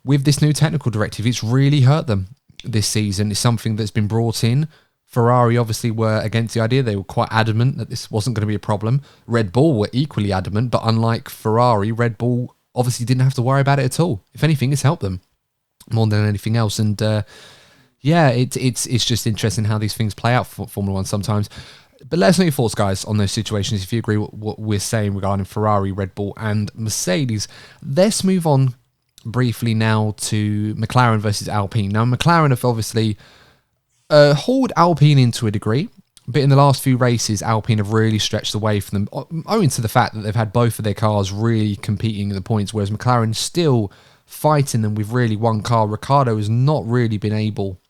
with this new technical directive. It's really hurt them this season. It's something that's been brought in. Ferrari obviously were against the idea. They were quite adamant that this wasn't going to be a problem. Red Bull were equally adamant, but unlike Ferrari, Red Bull obviously didn't have to worry about it at all. If anything, it's helped them more than anything else. And it's just interesting how these things play out for Formula One sometimes. But let us know your thoughts, guys, on those situations, if you agree with what we're saying regarding Ferrari, Red Bull, and Mercedes. Let's move on briefly now to McLaren versus Alpine. Now, McLaren have obviously hauled Alpine into a degree, but in the last few races, Alpine have really stretched away from them, owing to the fact that they've had both of their cars really competing in the points, whereas McLaren still fighting them with really one car. Ricciardo has not really been able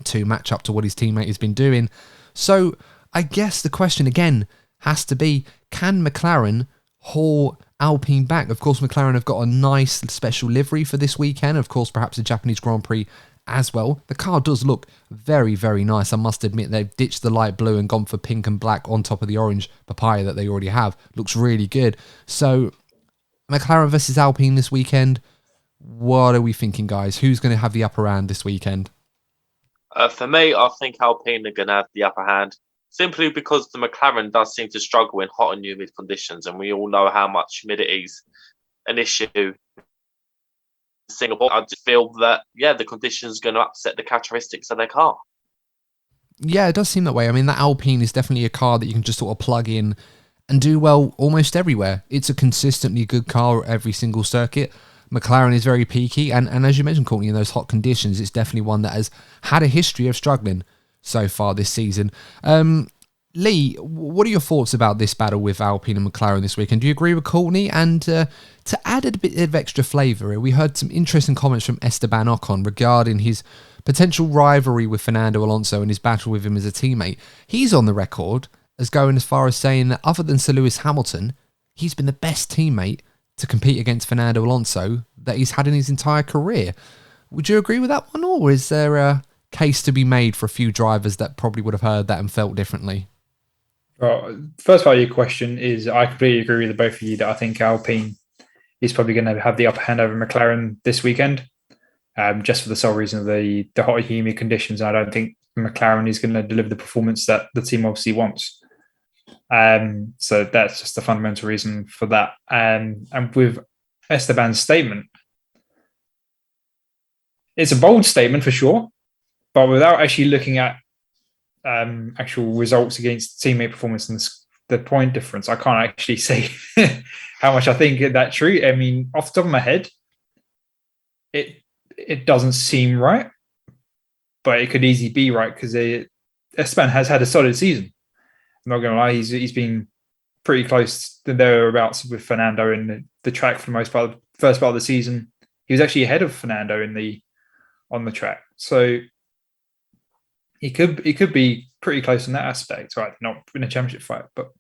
to match up to what his teammate has been doing. So I guess the question again has to be, can McLaren haul Alpine back? Of course, McLaren have got a nice special livery for this weekend. Of course, perhaps the Japanese Grand Prix as well. The car does look very, very nice. I must admit, they've ditched the light blue and gone for pink and black on top of the orange papaya that they already have. Looks really good. So, McLaren versus Alpine this weekend. What are we thinking, guys? Who's going to have the upper hand this weekend? For me, I think Alpine are going to have the upper hand, simply because the McLaren does seem to struggle in hot and humid conditions, and we all know how much humidity is an issue. Singapore, I just feel that the conditions are going to upset the characteristics of their car. Yeah, it does seem that way. I mean, that Alpine is definitely a car that you can just sort of plug in and do well almost everywhere. It's a consistently good car at every single circuit. McLaren is very peaky, and as you mentioned, Courtney, in those hot conditions, it's definitely one that has had a history of struggling so far this season. Lee, what are your thoughts about this battle with Alpine and McLaren this weekend? Do you agree with Courtney? And to add a bit of extra flavour, we heard some interesting comments from Esteban Ocon regarding his potential rivalry with Fernando Alonso and his battle with him as a teammate. He's on the record as going as far as saying that other than Sir Lewis Hamilton, he's been the best teammate to compete against Fernando Alonso that he's had in his entire career. Would you agree with that one, or is there a case to be made for a few drivers that probably would have heard that and felt differently? Well, first part of your question is I completely agree with the both of you that I think Alpine is probably going to have the upper hand over McLaren this weekend, just for the sole reason of the hot and humid conditions. I don't think McLaren is going to deliver the performance that the team obviously wants. So that's just the fundamental reason for that. And with Esteban's statement, it's a bold statement for sure, but without actually looking at actual results against teammate performance and the point difference, I can't actually say how much I think that's true. I mean, off the top of my head, it doesn't seem right, but it could easily be right because Esteban has had a solid season. I'm not going to lie, he's been pretty close to thereabouts with Fernando in the track for the most part. The first part of the season, he was actually ahead of Fernando on the track. So it could be pretty close in that aspect, right? Not in a championship fight, but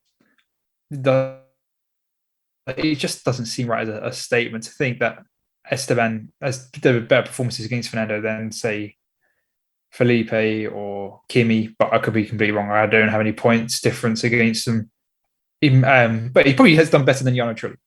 it just doesn't seem right as a statement to think that Esteban has the better performances against Fernando than, say, Felipe or Kimi, but I could be completely wrong. I don't have any points difference against them. But he probably has done better than Jarno Trulli.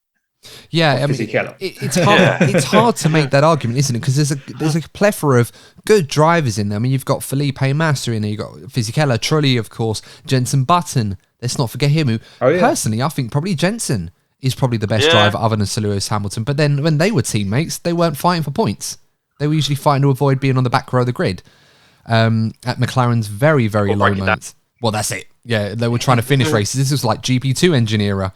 Yeah, I mean, it's hard. It's hard to make that argument, isn't it? Because there's a plethora of good drivers in there. I mean, you've got Felipe Massa in there. You've got Fisichella, Trulli, of course, Jenson Button. Let's not forget him. Who personally, I think probably Jenson is probably the best driver other than Sir Lewis Hamilton. But then when they were teammates, they weren't fighting for points. They were usually fighting to avoid being on the back row of the grid. At McLaren's very, very low moments. Well, that's it. Yeah, they were trying to finish races. This was like GP2 engine era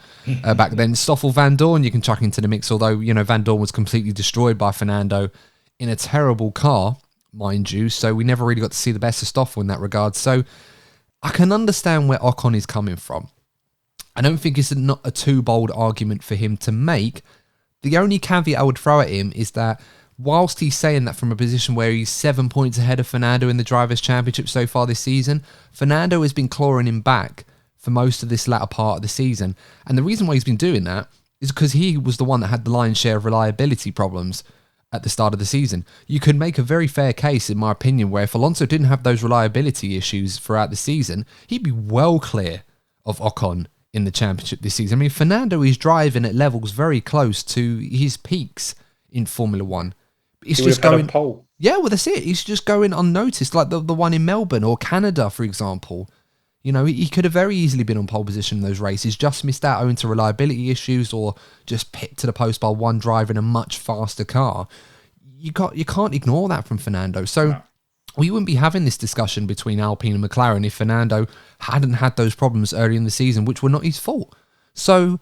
back then. Stoffel Van Dorn, you can chuck into the mix, although, Van Dorn was completely destroyed by Fernando in a terrible car, mind you, so we never really got to see the best of Stoffel in that regard. So I can understand where Ocon is coming from. I don't think it's not a too bold argument for him to make. The only caveat I would throw at him is that whilst he's saying that from a position where he's 7 points ahead of Fernando in the Drivers' Championship so far this season, Fernando has been clawing him back for most of this latter part of the season. And the reason why he's been doing that is because he was the one that had the lion's share of reliability problems at the start of the season. You could make a very fair case, in my opinion, where if Alonso didn't have those reliability issues throughout the season, he'd be well clear of Ocon in the championship this season. I mean, Fernando is driving at levels very close to his peaks in Formula One. He's just going pole. Yeah, well, that's it. He's just going unnoticed, like the one in Melbourne or Canada, for example. He could have very easily been on pole position in those races, just missed out owing to reliability issues or just pipped to the post by one driver in a much faster car. You can't ignore that from Fernando. So we wouldn't be having this discussion between Alpine and McLaren if Fernando hadn't had those problems early in the season, which were not his fault. So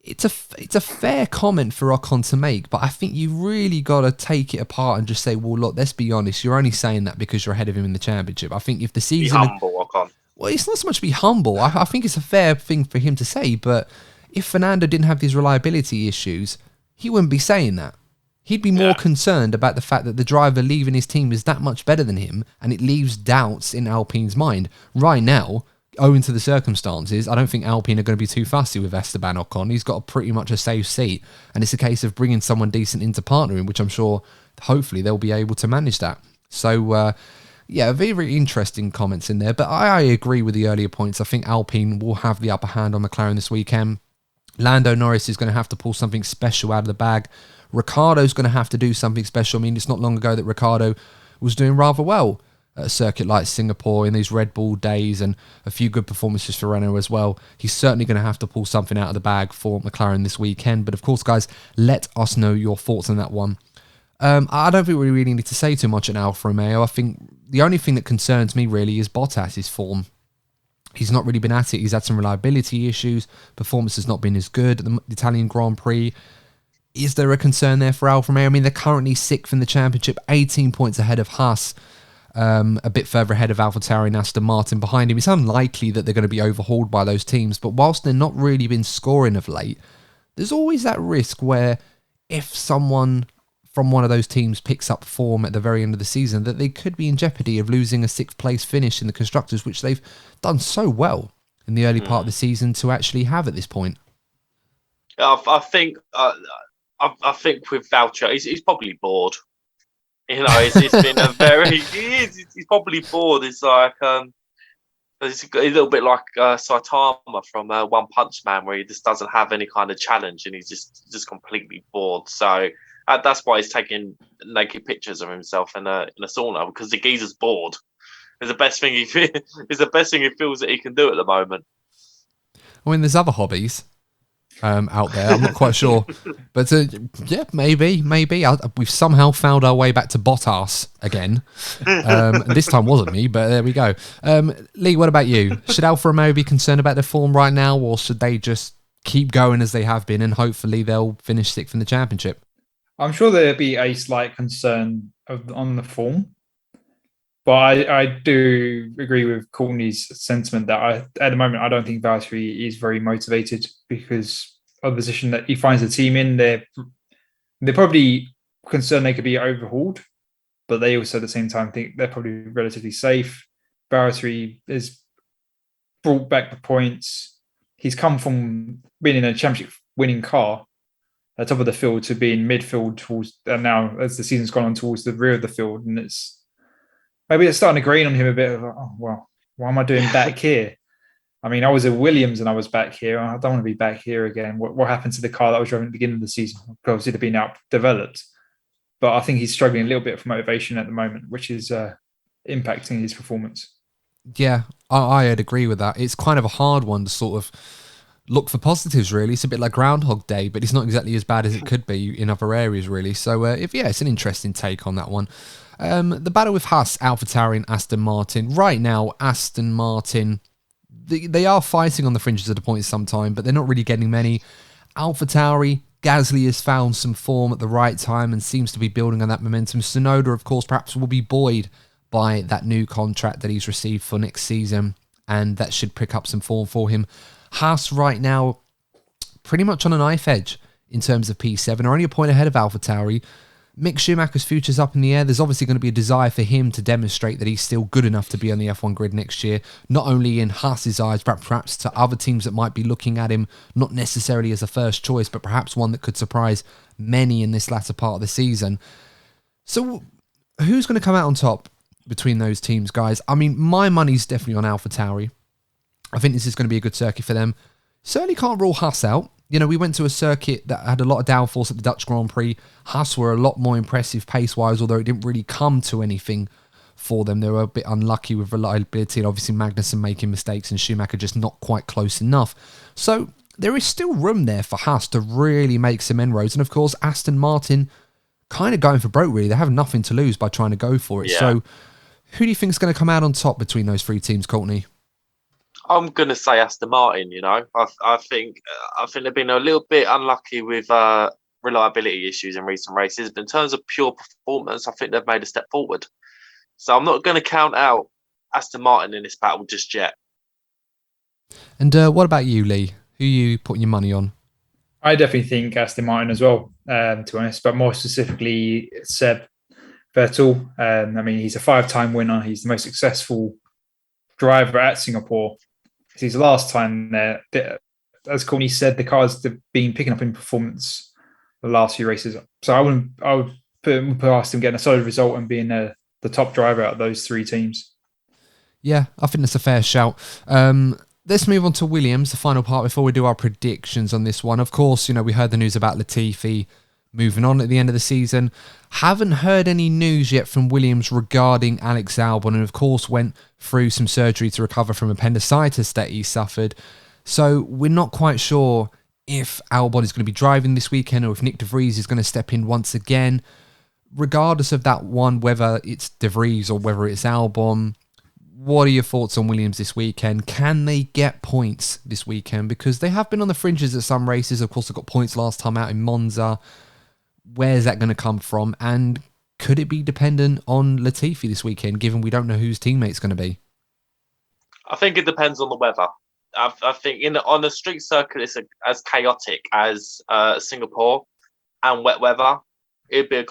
it's a fair comment for Ocon to make, but I think you really got to take it apart and just say, well, look, let's be honest. You're only saying that because you're ahead of him in the championship. I think if the season... Be humble, Ocon. Well, it's not so much to be humble. I think it's a fair thing for him to say, but if Fernando didn't have these reliability issues, he wouldn't be saying that. He'd be more concerned about the fact that the driver leaving his team is that much better than him, and it leaves doubts in Alpine's mind. Right now, owing to the circumstances, I don't think Alpine are going to be too fussy with Esteban Ocon. He's got pretty much a safe seat, and it's a case of bringing someone decent into partnering, which I'm sure, hopefully, they'll be able to manage that. So, very, very interesting comments in there, but I agree with the earlier points. I think Alpine will have the upper hand on McLaren this weekend. Lando Norris is going to have to pull something special out of the bag. Ricciardo's going to have to do something special. I mean, it's not long ago that Ricciardo was doing rather well at a circuit like Singapore in these Red Bull days, and a few good performances for Renault as well. He's certainly going to have to pull something out of the bag for McLaren this weekend. But of course, guys, let us know your thoughts on that one. I don't think we really need to say too much on Alfa Romeo. I think the only thing that concerns me really is Bottas' form. He's not really been at it. He's had some reliability issues. Performance has not been as good at the Italian Grand Prix. Is there a concern there for Alfa Romeo? I mean, they're currently 6th in the championship, 18 points ahead of Haas. a bit further ahead of AlphaTauri and Aston Martin behind him. It's unlikely that they're going to be overhauled by those teams, but whilst they're not really been scoring of late, there's always that risk where if someone from one of those teams picks up form at the very end of the season, that they could be in jeopardy of losing a 6th place finish in the Constructors, which they've done so well in the early part of the season to actually have at this point. I think with Valtteri, he's probably bored. You know, it's been a very. He's probably bored. It's like it's a little bit like Saitama from One Punch Man, where he just doesn't have any kind of challenge, and he's just completely bored. So that's why he's taking naked pictures of himself in a sauna, because the geezer's bored. It's the best thing he feels that he can do at the moment. I mean, there's other hobbies out there. I'm not quite sure, but yeah, maybe we've somehow found our way back to Bottas again. This time wasn't me, but there we go. Lee, what about you? Should Alfa Romeo be concerned about their form right now, or should they just keep going as they have been and hopefully they'll finish 6th in the championship? I'm sure there'll be a slight concern on the form, but I do agree with Courtney's sentiment that at the moment I don't think Valtteri is very motivated because of the position that he finds the team in. They're probably concerned they could be overhauled, but they also at the same time think they're probably relatively safe. Valtteri has brought back the points. He's come from being in a championship winning car at top of the field to being midfield towards, and now as the season's gone on, towards the rear of the field, and maybe it's starting to grain on him a bit of, oh, well, why am I doing back here? I mean, I was at Williams and I was back here. I don't want to be back here again. What happened to the car that I was driving at the beginning of the season? Obviously, they've been out developed. But I think he's struggling a little bit for motivation at the moment, which is impacting his performance. Yeah, I'd agree with that. It's kind of a hard one to sort of look for positives, really. It's a bit like Groundhog Day, but it's not exactly as bad as it could be in other areas, really. So, it's an interesting take on that one. The battle with Haas, AlphaTauri and Aston Martin. Right now, Aston Martin, they are fighting on the fringes of the points sometime, but they're not really getting many. AlphaTauri, Gasly has found some form at the right time and seems to be building on that momentum. Tsunoda, of course, perhaps will be buoyed by that new contract that he's received for next season, and that should pick up some form for him. Haas right now, pretty much on a knife edge in terms of P7, are only a point ahead of AlphaTauri. Mick Schumacher's future's up in the air. There's obviously going to be a desire for him to demonstrate that he's still good enough to be on the F1 grid next year, not only in Haas's eyes, but perhaps to other teams that might be looking at him, not necessarily as a first choice, but perhaps one that could surprise many in this latter part of the season. So who's going to come out on top between those teams, guys? I mean, my money's definitely on AlphaTauri. I think this is going to be a good circuit for them. Certainly can't rule Haas out. You know, we went to a circuit that had a lot of downforce at the Dutch Grand Prix. Haas were a lot more impressive pace-wise, although it didn't really come to anything for them. They were a bit unlucky with reliability, and obviously Magnussen making mistakes and Schumacher just not quite close enough. So there is still room there for Haas to really make some inroads. And of course, Aston Martin kind of going for broke, really. They have nothing to lose by trying to go for it. Yeah. So who do you think is going to come out on top between those three teams, Courtney? I'm going to say Aston Martin, you know. I think they've been a little bit unlucky with reliability issues in recent races. But in terms of pure performance, I think they've made a step forward. So I'm not going to count out Aston Martin in this battle just yet. And what about you, Lee? Who are you putting your money on? I definitely think Aston Martin as well, to be honest. But more specifically, Seb Vettel. I mean, he's a 5-time winner. He's the most successful driver at Singapore. It's his last time there. As Courtney said, the car's been picking up in performance the last few races. So I would put past him getting a solid result and being the top driver out of those three teams. Yeah, I think that's a fair shout. Let's move on to Williams, the final part, before we do our predictions on this one. Of course, you know, we heard the news about Latifi moving on at the end of the season. Haven't heard any news yet from Williams regarding Alex Albon, and of course went through some surgery to recover from appendicitis that he suffered. So we're not quite sure if Albon is going to be driving this weekend or if Nick De Vries is going to step in once again. Regardless of that one, whether it's De Vries or whether it's Albon, what are your thoughts on Williams this weekend? Can they get points this weekend? Because they have been on the fringes at some races. Of course, they got points last time out in Monza. Where's that going to come from? And could it be dependent on Latifi this weekend, given we don't know whose teammate's going to be? I think it depends on the weather. I think on a street circuit, it's as chaotic as Singapore and wet weather. It'd be a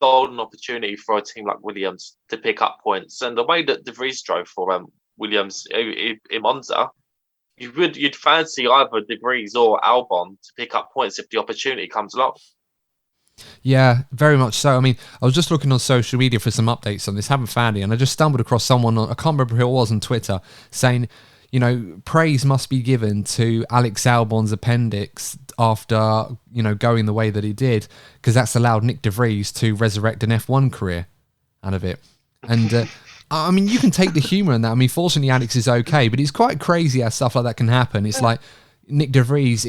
golden opportunity for a team like Williams to pick up points. And the way that De Vries drove for Williams in Monza, you'd fancy either De Vries or Albon to pick up points if the opportunity comes along. Yeah, very much so. I mean, I was just looking on social media for some updates on this, haven't found it, and I just stumbled across someone, I can't remember who it was, on Twitter, saying, you know, praise must be given to Alex Albon's appendix after, you know, going the way that he did, because that's allowed Nick De Vries to resurrect an F1 career out of it. And, I mean, you can take the humour in that. I mean, fortunately, Alex is okay, but it's quite crazy how stuff like that can happen. It's like Nick De Vries,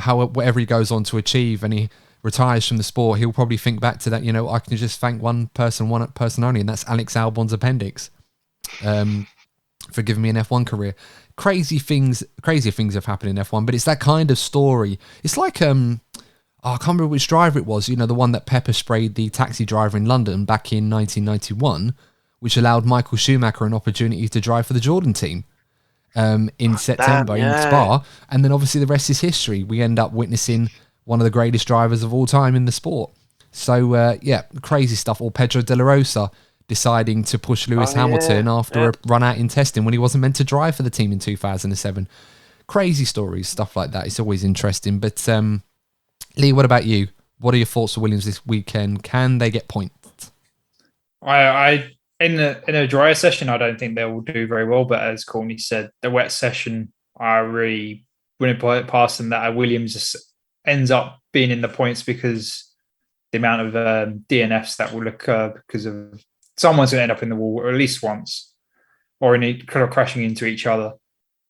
whatever he goes on to achieve and he retires from the sport, he'll probably think back to that, you know, I can just thank one person only, and that's Alex Albon's appendix. For giving me an F1 career. Crazier things have happened in F1, but it's that kind of story. It's like, I can't remember which driver it was, you know, the one that pepper sprayed the taxi driver in London back in 1991, which allowed Michael Schumacher an opportunity to drive for the Jordan team in September in Spa. And then obviously the rest is history. We end up witnessing one of the greatest drivers of all time in the sport. So, crazy stuff. Or Pedro De La Rosa deciding to push Lewis Hamilton after a run out in testing when he wasn't meant to drive for the team in 2007. Crazy stories, stuff like that. It's always interesting. But Lee, what about you? What are your thoughts for Williams this weekend? Can they get points? I in a drier session, I don't think they will do very well. But as Courtney said, the wet session, I really wouldn't put it past them that Williams just ends up being in the points because the amount of DNFs that will occur because of someone's going to end up in the wall at least once, or kind of crashing into each other,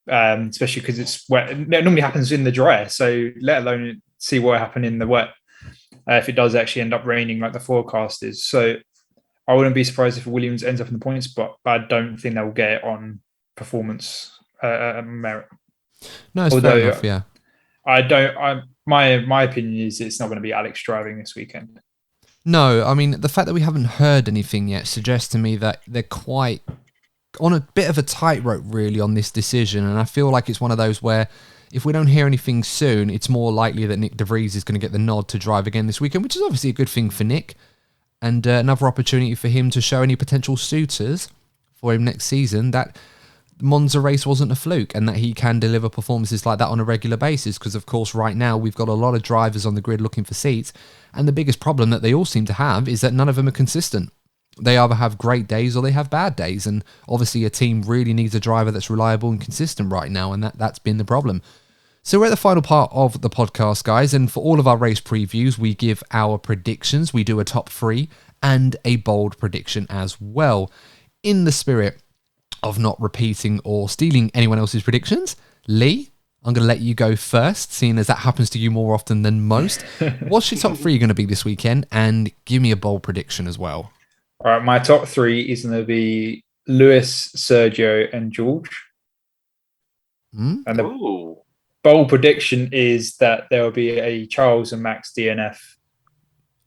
especially because it's wet. It normally happens in the dry, so let alone see what happened in the wet if it does actually end up raining like the forecast is. So I wouldn't be surprised if Williams ends up in the points, but I don't think they'll get it on performance merit. No, it's fair enough, yeah. My opinion is it's not going to be Alex driving this weekend. No, I mean, the fact that we haven't heard anything yet suggests to me that they're quite on a bit of a tightrope, really, on this decision. And I feel like it's one of those where if we don't hear anything soon, it's more likely that Nick De Vries is going to get the nod to drive again this weekend, which is obviously a good thing for Nick. And another opportunity for him to show any potential suitors for him next season that Monza race wasn't a fluke and that he can deliver performances like that on a regular basis. Because, of course, right now we've got a lot of drivers on the grid looking for seats. And the biggest problem that they all seem to have is that none of them are consistent. They either have great days or they have bad days. And obviously a team really needs a driver that's reliable and consistent right now. And that's been the problem. So we're at the final part of the podcast, guys. And for all of our race previews, we give our predictions. We do a top 3 and a bold prediction as well. In the spirit of not repeating or stealing anyone else's predictions, Lee, I'm going to let you go first, seeing as that happens to you more often than most. What's your top 3 going to be this weekend? And give me a bold prediction as well. All right, my top 3 is going to be Lewis, Sergio, and George. And the bold prediction is that there will be a Charles and Max DNF.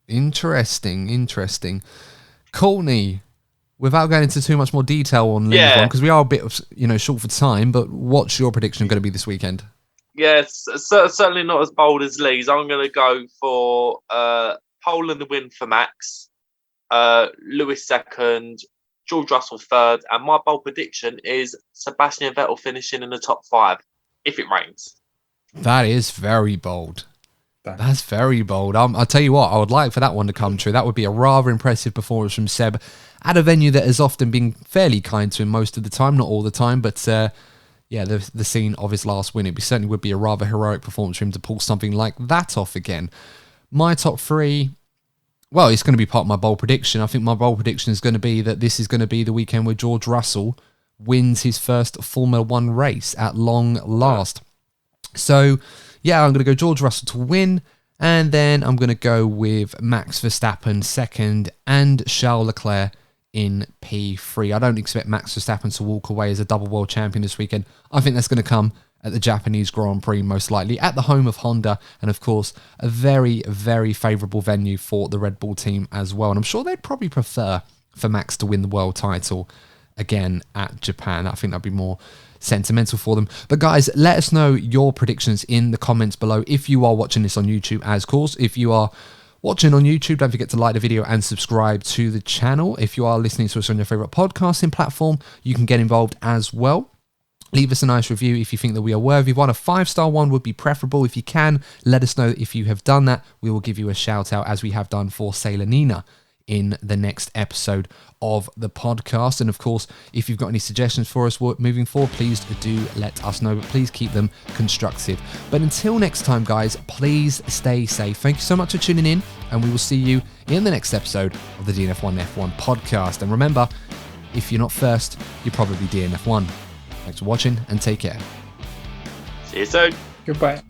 Interesting. Courtney, without going into too much more detail on Lee's one, because we are a bit short for time, but what's your prediction going to be this weekend? Yes, certainly not as bold as Lee's. I'm going to go for pole and the win for Max, Lewis second, George Russell third, and my bold prediction is Sebastian Vettel finishing in the top 5 if it rains. That is very bold. That's very bold. I'll tell you what, I would like for that one to come true. That would be a rather impressive performance from Seb at a venue that has often been fairly kind to him most of the time, not all the time, but the scene of his last win, it certainly would be a rather heroic performance for him to pull something like that off again. My top 3, well, it's going to be part of my bold prediction. I think my bold prediction is going to be that this is going to be the weekend where George Russell wins his first Formula 1 race at long last. So, yeah, I'm going to go George Russell to win, and then I'm going to go with Max Verstappen second and Charles Leclerc in P3. I don't expect Max Verstappen to walk away as a double world champion this weekend. I think that's going to come at the Japanese Grand Prix, most likely, at the home of Honda, and of course, a very, very favourable venue for the Red Bull team as well. And I'm sure they'd probably prefer for Max to win the world title again at Japan. I think that'd be more sentimental for them. But guys, let us know your predictions in the comments below if you are watching this on YouTube, as course. If you are watching on YouTube, don't forget to like the video and subscribe to the channel. If you are listening to us on your favourite podcasting platform, you can get involved as well. Leave us a nice review if you think that we are worthy of one. A 5-star one would be preferable. If you can, let us know if you have done that. We will give you a shout out, as we have done for Sailor Nina, in the next episode of the podcast. And of course, if you've got any suggestions for us moving forward, please do let us know, but please keep them constructive. But until next time, guys, please stay safe. Thank you so much for tuning in, and we will see you in the next episode of the DNF1 F1 podcast. And remember, if you're not first, you're probably DNF1. Thanks for watching, and take care. See you soon. Goodbye.